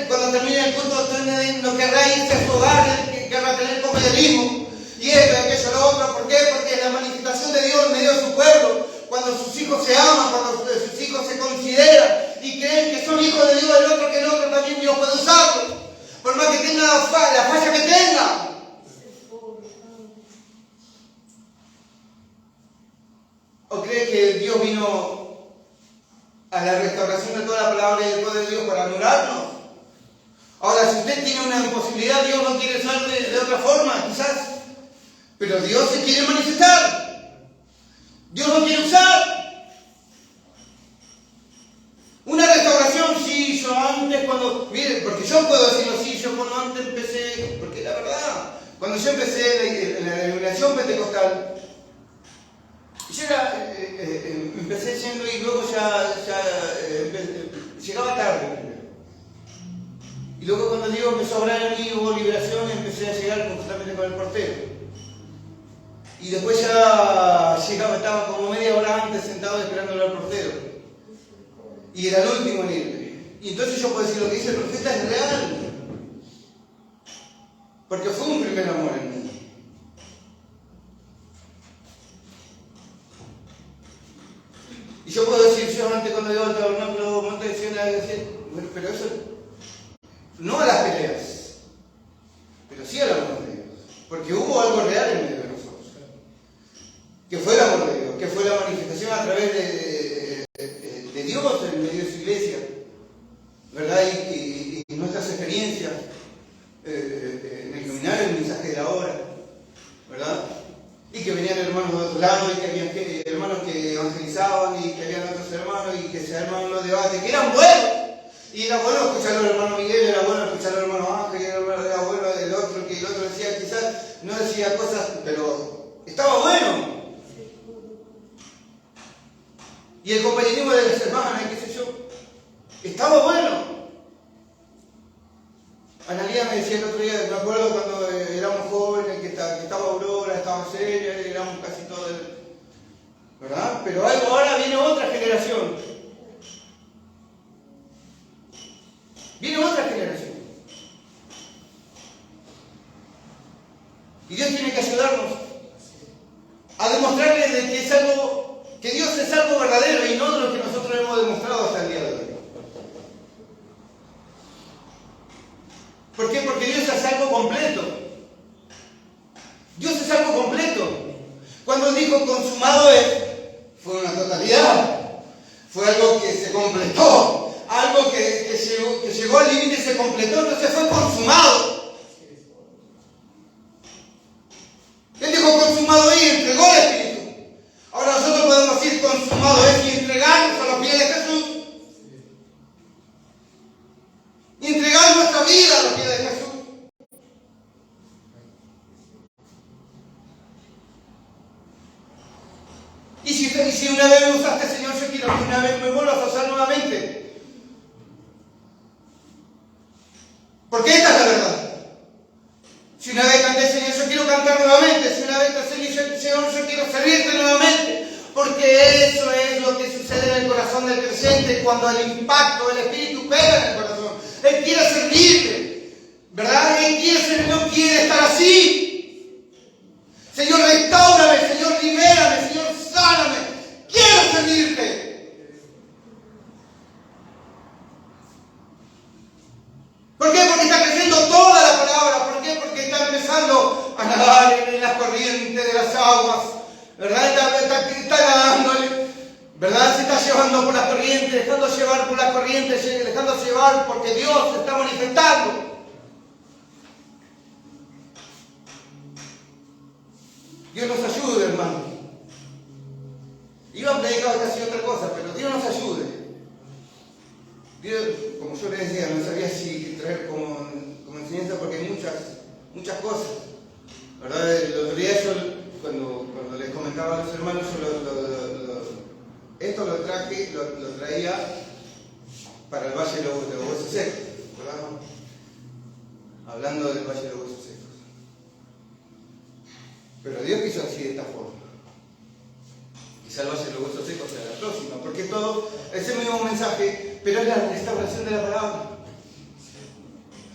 cuando termine el culto usted no querrá irse a su hogar, querrá tener compañerismo. Y esto, aquello, lo otro. ¿Por qué? Porque la manifestación de Dios en medio de su pueblo, cuando sus hijos se aman, cuando sus hijos se consideran y creen que son hijos de Dios, que el otro también Dios puede usarlo. Por más que tenga la falla que tenga. ¿O cree que Dios vino a la restauración de toda la palabra y del poder de Dios para anularnos? Ahora, si usted tiene una imposibilidad, Dios no quiere usar de otra forma, quizás. Pero Dios se quiere manifestar. Dios no quiere usar. Una restauración, sí, yo antes mire, porque yo puedo decirlo, sí, yo cuando antes empecé, porque la verdad, cuando yo empecé en la denominación pentecostal, yo empecé yendo y luego llegaba tarde primero. Y luego cuando Dios empezó a obrar en mí, hubo liberación, empecé a llegar conjuntamente con el portero. Y después ya estaba como media hora antes sentado esperándolo al portero. Y era el último en irme. Y entonces yo puedo decir, lo que dice el profeta es real. Porque fue un primer amor en mí. Y yo puedo decir, yo antes cuando iba al tabernáculo monte de Sion, pero eso no a las peleas, pero sí al amor de Dios. Porque hubo algo real en medio de nosotros. Que fue el amor de Dios, que fue la manifestación a través de Dios en medio de su iglesia, ¿verdad? Y nuestras experiencias en el caminar el mensaje de la hora, ¿verdad? Y que venían hermanos de otro lado, y que había hermanos que evangelizaban, y que habían otros hermanos, y que se armaban los debates, que eran buenos. Y era bueno escuchar al hermano Miguel, era bueno escuchar al hermano Ángel, era bueno el otro, que el otro decía, quizás no decía cosas, pero estaba bueno. Y el compañerismo de las hermanas, qué sé yo, estaba bueno. Analía me decía el otro día, me acuerdo cuando éramos jóvenes, que estaba Aurora, estaba Celia, éramos casi todos, ¿verdad? Pero ahora viene otra generación. Viene otra generación. Y Dios tiene que ayudarnos a demostrarles de que es algo, que Dios es algo verdadero y no de lo que nosotros hemos demostrado hasta el día de hoy. ¿Por qué? Porque Dios es algo completo. Dios es algo completo. Cuando dijo consumado es, fue una totalidad. Fue algo que se completó. Algo que llegó al límite y se completó. Entonces fue consumado. Él dijo consumado y entregó el Espíritu. Ahora nosotros podemos decir consumado es y entregarnos a los pies de Jesús. Y entregar nuestra vida a los pies de Jesús. Y si una vez me usaste, Señor, yo quiero que una vez me vuelvas a usar nuevamente. Porque esta es la verdad. Si una vez canté, Señor, yo quiero cantar nuevamente. Si una vez te Señor, yo quiero servirte nuevamente. Porque eso es lo que sucede en el corazón del creyente cuando el impacto del Espíritu pega en el corazón. Él quiere servirte, ¿verdad? Él no quiere estar así. Señor, restáurame, Señor, libérame, Señor, sáname. Quiero servirte. ¿Por qué? Porque está creciendo toda la palabra. ¿Por qué? Porque está empezando a nadar en las corrientes de las aguas, ¿verdad? Está nadando, ¿verdad? Se está llevando por las corrientes, dejando llevar por las corrientes, dejando llevar porque Dios se está manifestando. Dios nos ayude, hermano. Iba a predicar casi otra cosa, pero Dios nos ayude. Dios, como yo le decía, no sabía si traer como enseñanza porque hay muchas cosas. ¿Verdad? El otro día yo, cuando les comentaba a los hermanos, esto lo traía para el Valle de los Huesos Secos, ¿verdad? Hablando del Valle de los Huesos Secos. Pero Dios quiso así de esta forma. Quizá el Valle de los Huesos Secos sea la próxima, porque todo es el mismo mensaje, pero es la restauración de la palabra.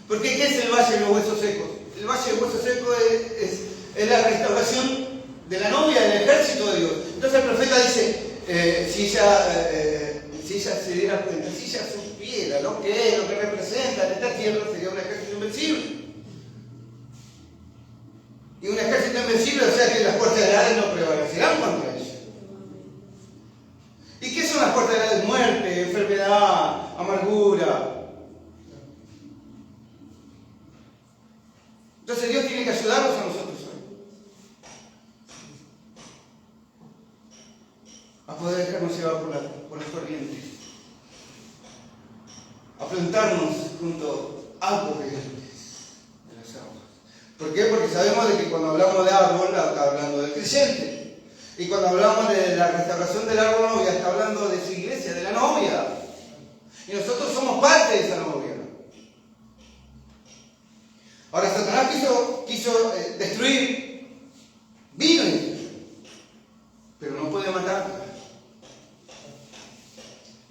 Porque ¿qué es el Valle de los Huesos Secos? El Valle de los Huesos Secos es la restauración de la novia, del ejército de Dios. Entonces el profeta dice, si ella se diera cuenta, si ella supiera lo que es, lo que representa en esta tierra, sería un ejército invencible. Y un ejército invencible, o sea que las puertas del Hades no prevalecerán contra ella. ¿Y qué son las puertas del Hades? Muerte, enfermedad, amargura. Entonces Dios tiene que ayudarnos a nosotros hoy a poder dejarnos llevar por las corrientes, a plantarnos junto a corrientes de las aguas. ¿Por qué? Porque sabemos de que cuando hablamos de árbol está hablando del creyente, y cuando hablamos de la restauración del árbol novia está hablando de su iglesia, de la novia, y nosotros somos parte de esa novia. Ahora Satanás quiso destruir, vino, pero no puede matarla.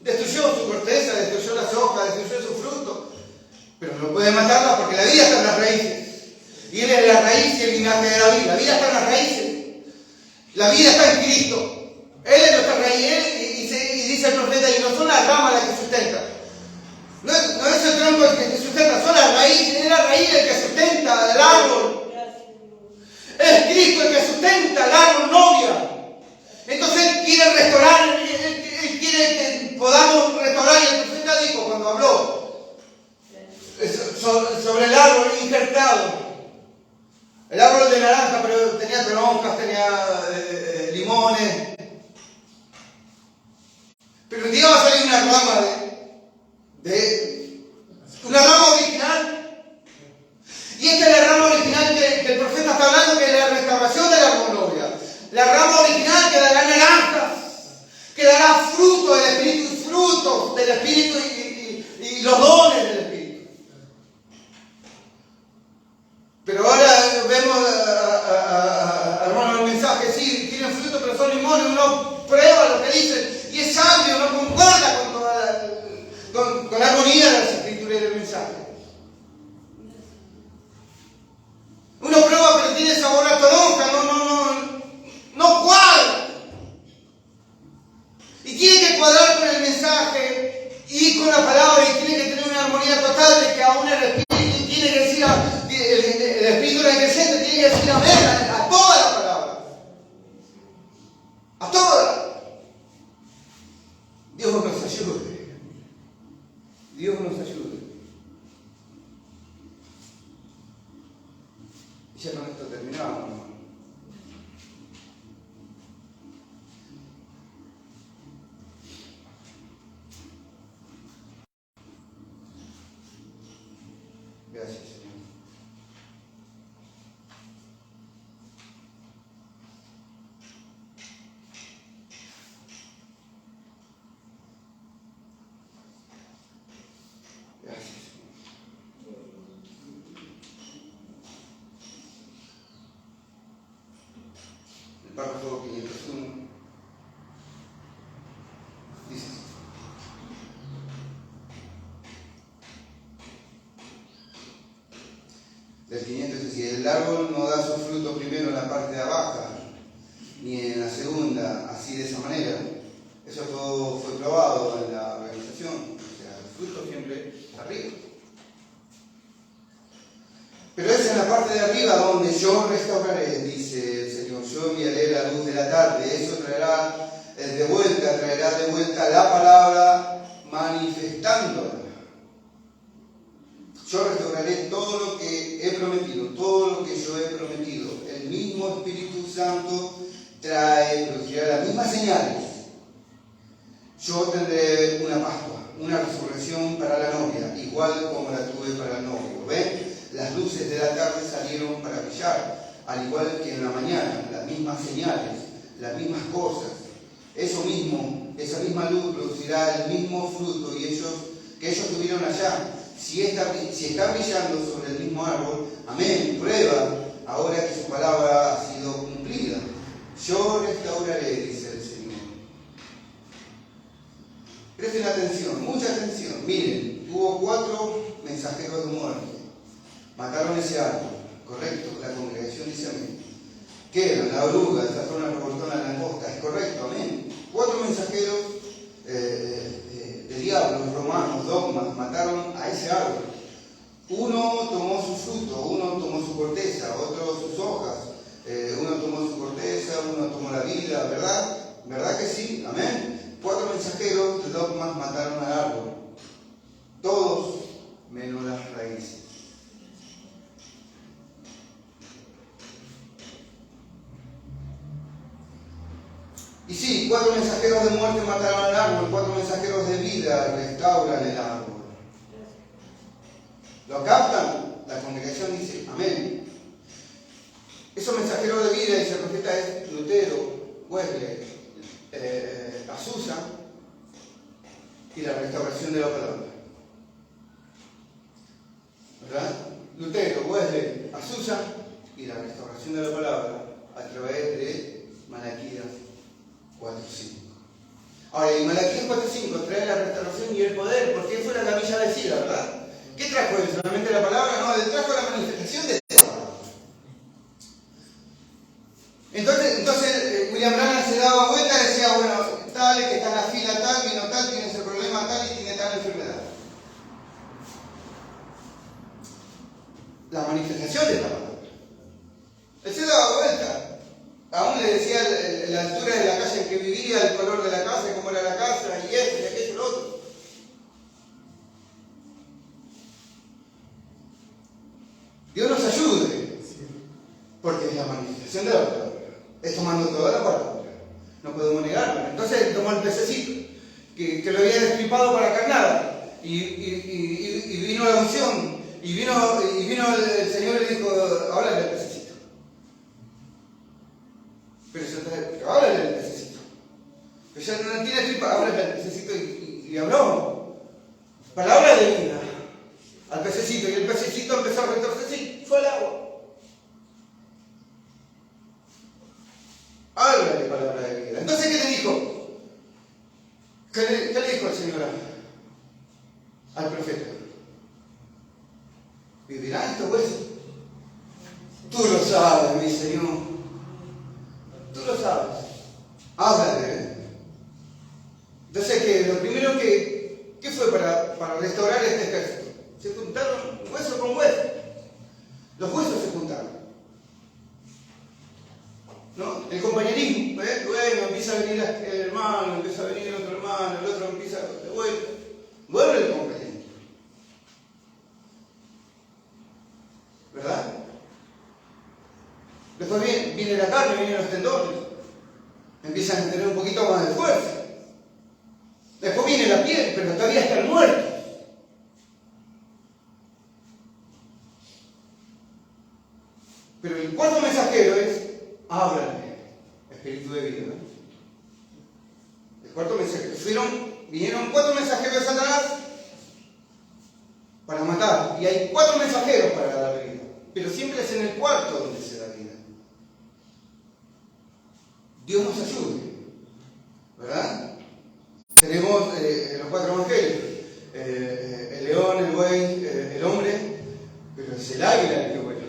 Destruyó su corteza, destruyó las hojas, destruyó su fruto, pero no puede matarla porque la vida está en las raíces. Y él es la raíz y el linaje de David. La vida está en las raíces. La vida está en Cristo. Él es nuestra raíz. Y dice el profeta, y no son las ramas las que sustentan. No es el tronco el que sustenta, son las raíces. Es la raíz el que sustenta el árbol. Es Cristo el que sustenta el árbol novia. Entonces Él quiere restaurar, Él quiere que podamos restaurar. Y el profeta dijo cuando habló sobre el árbol injertado. El árbol de naranja, pero tenía toronjas, tenía limones. Pero un día va a salir una rama una rama original. Y esta es la rama original que el profeta está hablando, que es la restauración de la árbol novia. La rama original que dará naranjas, que dará fruto del Espíritu, frutos del Espíritu y los dones del Espíritu. Pero ahora vemos, hermano, el mensaje, sí, tienen fruto, pero son limones, uno prueba lo que dicen y es sabio, no concuerda con la armonía de las escrituras y del mensaje. Uno prueba, pero tiene sabor a toronja, no cuadra. Y tiene que cuadrar con el mensaje y con la palabra, y tiene que tener una armonía total de que aún el Espíritu tiene que decir, el Espíritu del creyente tiene que decir amén a toda la palabra. A toda. Dios nos ayude. Dios nos ayude. Y ya con esto terminamos, hermano. Gracias, Señor. Gracias, Señor. El párrafo 501 dice: del 500 es decir, el árbol no da su fruto primero en la parte de abajo, ni en la segunda, así de esa manera. Eso todo fue probado en la organización. O sea, el fruto siempre arriba. Pero es en la parte de arriba donde yo restauraré, dice el Señor. Yo enviaré la luz de la tarde. Eso traerá de vuelta la palabra manifestándola. Yo restauraré todo lo que he prometido, todo lo que yo he prometido. El mismo Espíritu Santo producirá las mismas señales al igual que en la mañana, las mismas señales, las mismas cosas, eso mismo, esa misma luz producirá el mismo fruto que ellos tuvieron allá. Si están brillando sobre el mismo árbol, amén, prueba ahora que su palabra ha sido cumplida. Yo restauraré, dice el Señor. Presten atención, mucha atención. Miren, hubo 4 mensajeros de muerte. Mataron ese árbol, correcto, la congregación dice amén. ¿Qué eran? La oruga, el ratón, la revoltona, la langosta, es correcto, amén. 4 mensajeros de diablos, romanos, dogmas, mataron a ese árbol. Uno tomó su fruto, uno tomó su corteza, otro sus hojas, uno tomó su corteza, uno tomó la vida, ¿verdad? ¿Verdad que sí? Amén. 4 mensajeros de dogmas mataron al árbol. Todos menos las raíces. Y sí, 4 mensajeros de muerte mataron al árbol, 4 mensajeros de vida restauran el árbol. ¿Lo captan? La congregación dice, amén. Esos mensajeros de vida, dice el profeta, es Lutero, Wesley, Azusa y la restauración de la palabra. ¿Verdad? Lutero, Wesley, Azusa y la restauración de la palabra a través de Malaquías 4:5. Ahora, y Malaquías 4:5 trae la restauración y el poder, porque fue la camilla de Sila, ¿verdad? ¿Qué trajo él? ¿Solamente la palabra? No, él trajo la manifestación de esa palabra. Entonces William Branham se daba vuelta y decía, bueno, tal, que está en la fila tal, vino tal, tiene ese problema tal y tiene tal enfermedad. La manifestación de esta palabra. Él se daba vuelta. Aún le decía la altura de la calle en que vivía, el color de la casa, cómo era la casa, y esto, y aquello, y lo otro. Dios nos ayude, porque es la manifestación de la palabra. Es tomando toda la palabra. No podemos negarlo. Entonces tomó el pececito, que lo había destripado para carnada, y vino la unción, y vino el Señor y le dijo, háblale al pececito. Pero háblale al pececito. Pero ya no tiene tripa, háblale al pececito y habló. Palabra de vida al pececito, y el pececito empezó a retroceder, fue al agua. Háblale palabra de vida. Entonces, ¿qué le dijo? ¿Qué le dijo el Señor al profeta? ¿Vivirán estos huesos? Tú lo sabes, mi Señor. Tú lo sabes. Háblale. Entonces, que lo primero ¿qué fue para restaurar este ejército? Se juntaron hueso con hueso. Los huesos se juntaron. ¿No? El compañerismo, bueno, empieza a venir el hermano, empieza a venir el otro hermano, el otro empieza de vuelta. Vuelve el compañerismo. ¿Verdad? Después viene la carne, vienen los tendones. Empiezan a tener un poquito más de fuerza. Después viene la piel, pero todavía están muertos. Pero el cuarto mensajero es, háblale, espíritu de vida. El cuarto mensajero. Vinieron 4 mensajeros de Satanás para matar. Y hay 4 mensajeros para dar vida. Pero siempre es en el cuarto donde se da vida. Dios nos ayude. ¿Verdad? Tenemos los 4 evangelios. El león, el buey, el hombre, pero es el águila el que vuela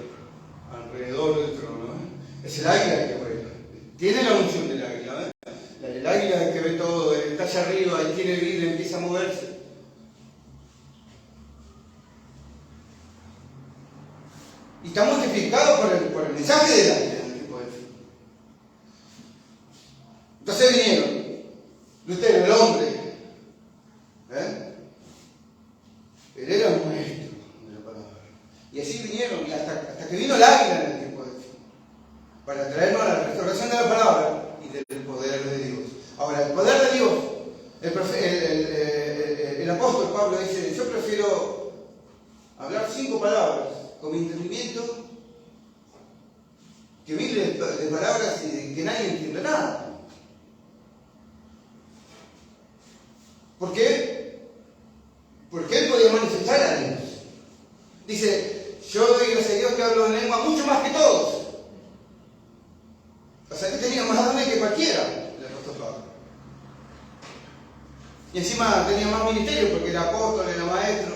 alrededor del trono. Es el águila el que vuela. Tiene la unción del águila. El águila es el que ve todo, está allá arriba y tiene vida, empieza a moverse. Y está multiplicado por el mensaje del águila en el tiempo del fin. Entonces vinieron Lutero, el hombre. Él era un maestro de la palabra. Y así vinieron, hasta que vino el águila en el tiempo del fin, para traernos a la restauración de la palabra y del poder de Dios. Ahora, el poder de Dios, el apóstol Pablo dice, yo prefiero hablar 5 palabras con mi entendimiento de palabras y que nadie entiende nada. ¿Por qué? Porque él podía manifestar a Dios. Dice, yo doy gracias a Dios que hablo en lengua mucho más que todos. O sea, que tenía más dones que cualquiera, el apóstol Pablo. Y encima tenía más ministerio porque era apóstol, era maestro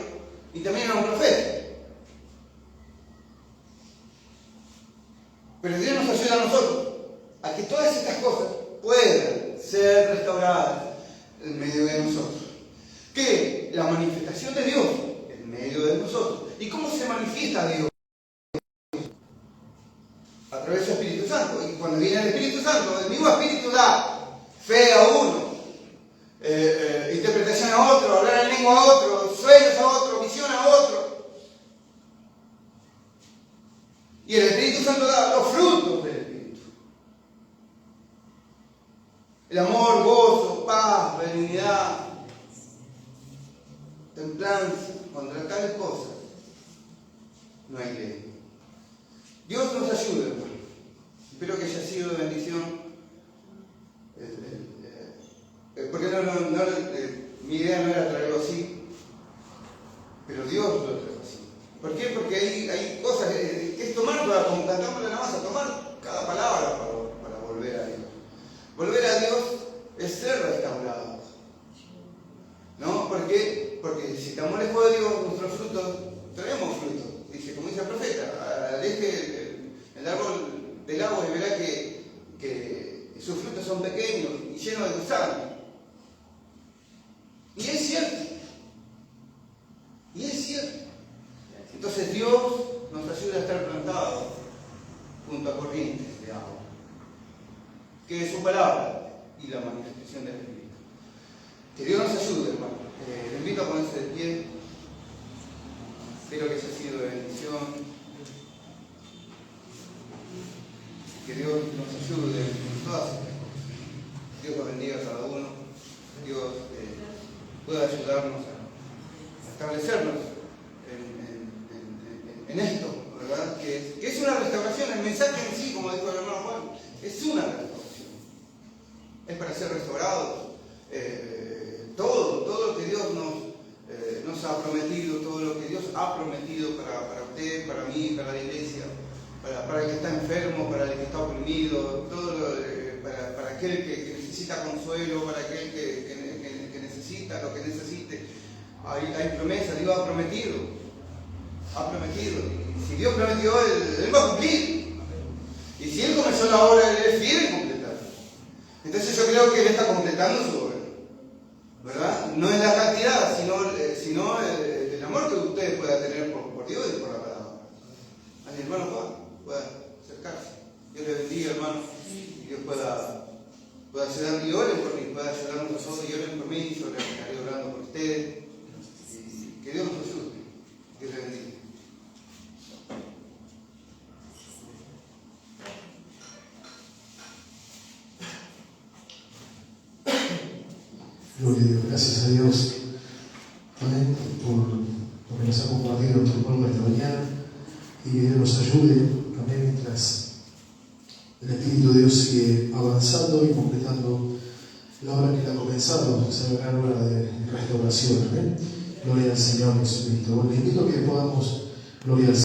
y también era un profeta. Pero Dios nos ayuda a nosotros a que todas estas cosas puedan ser restauradas en medio de nosotros. Que la manifestación de Dios en medio de nosotros. ¿Y cómo se manifiesta Dios? A través del Espíritu Santo. Y cuando viene el Espíritu Santo, el mismo Espíritu da fe a uno, interpretación a otro, hablar en lengua a otro, sueños a otro, visión a otro. Y el Espíritu Santo da los frutos del Espíritu. El amor, gozo, paz, benignidad, templanza. Contra tales cosas no hay ley. Dios nos ayude, hermano. Espero que haya sido de bendición. Porque mi idea no era traerlo así, pero Dios lo trajo así. ¿Por qué? Porque hay cosas que es tomar, como cantamos la navaja, tomar cada palabra para volver a Dios. Volver a Dios es ser restaurado. ¿No? ¿Por qué? Porque si estamos lejos de Dios, nuestros frutos, traemos frutos. Dice, como dice el profeta, deje el árbol del agua y verá que sus frutos son pequeños y llenos de gusanos. Y es cierto. Y es cierto. Entonces Dios nos ayuda a estar plantados junto a corrientes de agua, que es su palabra y la manifestación del Espíritu. Que Dios nos ayude, hermano. Le invito a ponerse de pie. Espero que haya sido de bendición. Que Dios nos ayude en todas estas cosas. Dios los bendiga a cada uno. Dios pueda ayudarnos a establecernos en esto, ¿verdad? Que es una restauración. El mensaje en sí, como dijo el hermano Juan, es una restauración. Es para ser restaurados. Todo lo que Dios nos ha prometido, todo lo que Dios ha prometido para usted, para mí, para la iglesia, para el que está enfermo, para el que está oprimido, para aquel que necesita consuelo, para aquel que necesita lo que necesite. Hay promesa, Dios ha prometido. Y si Dios prometió, Él va a cumplir. Y si Él comenzó la obra, Él es fiel en completarla. Entonces yo creo que Él está completando su obra, ¿verdad? No es la cantidad, sino el amor que usted pueda tener por Dios y por la palabra. A mi hermano Juan pueda acercarse. Dios le bendiga, hermano. Dios pueda ayudar y oren por mí, pueda ayudarnos nosotros y oren por mí. Yo le estaré orando por ustedes. Y que Dios nos ayude. Dios le bendiga.
Gloria a Dios, gracias a Dios, amén, por que nos ha compartido tu pueblo esta mañana y que Dios nos ayude, amén, mientras el Espíritu de Dios sigue avanzando y completando la obra que Él ha comenzado, esa gran obra de restauración, amén. Gloria al Señor Jesucristo. Bueno, les invito a que podamos, gloria al Señor.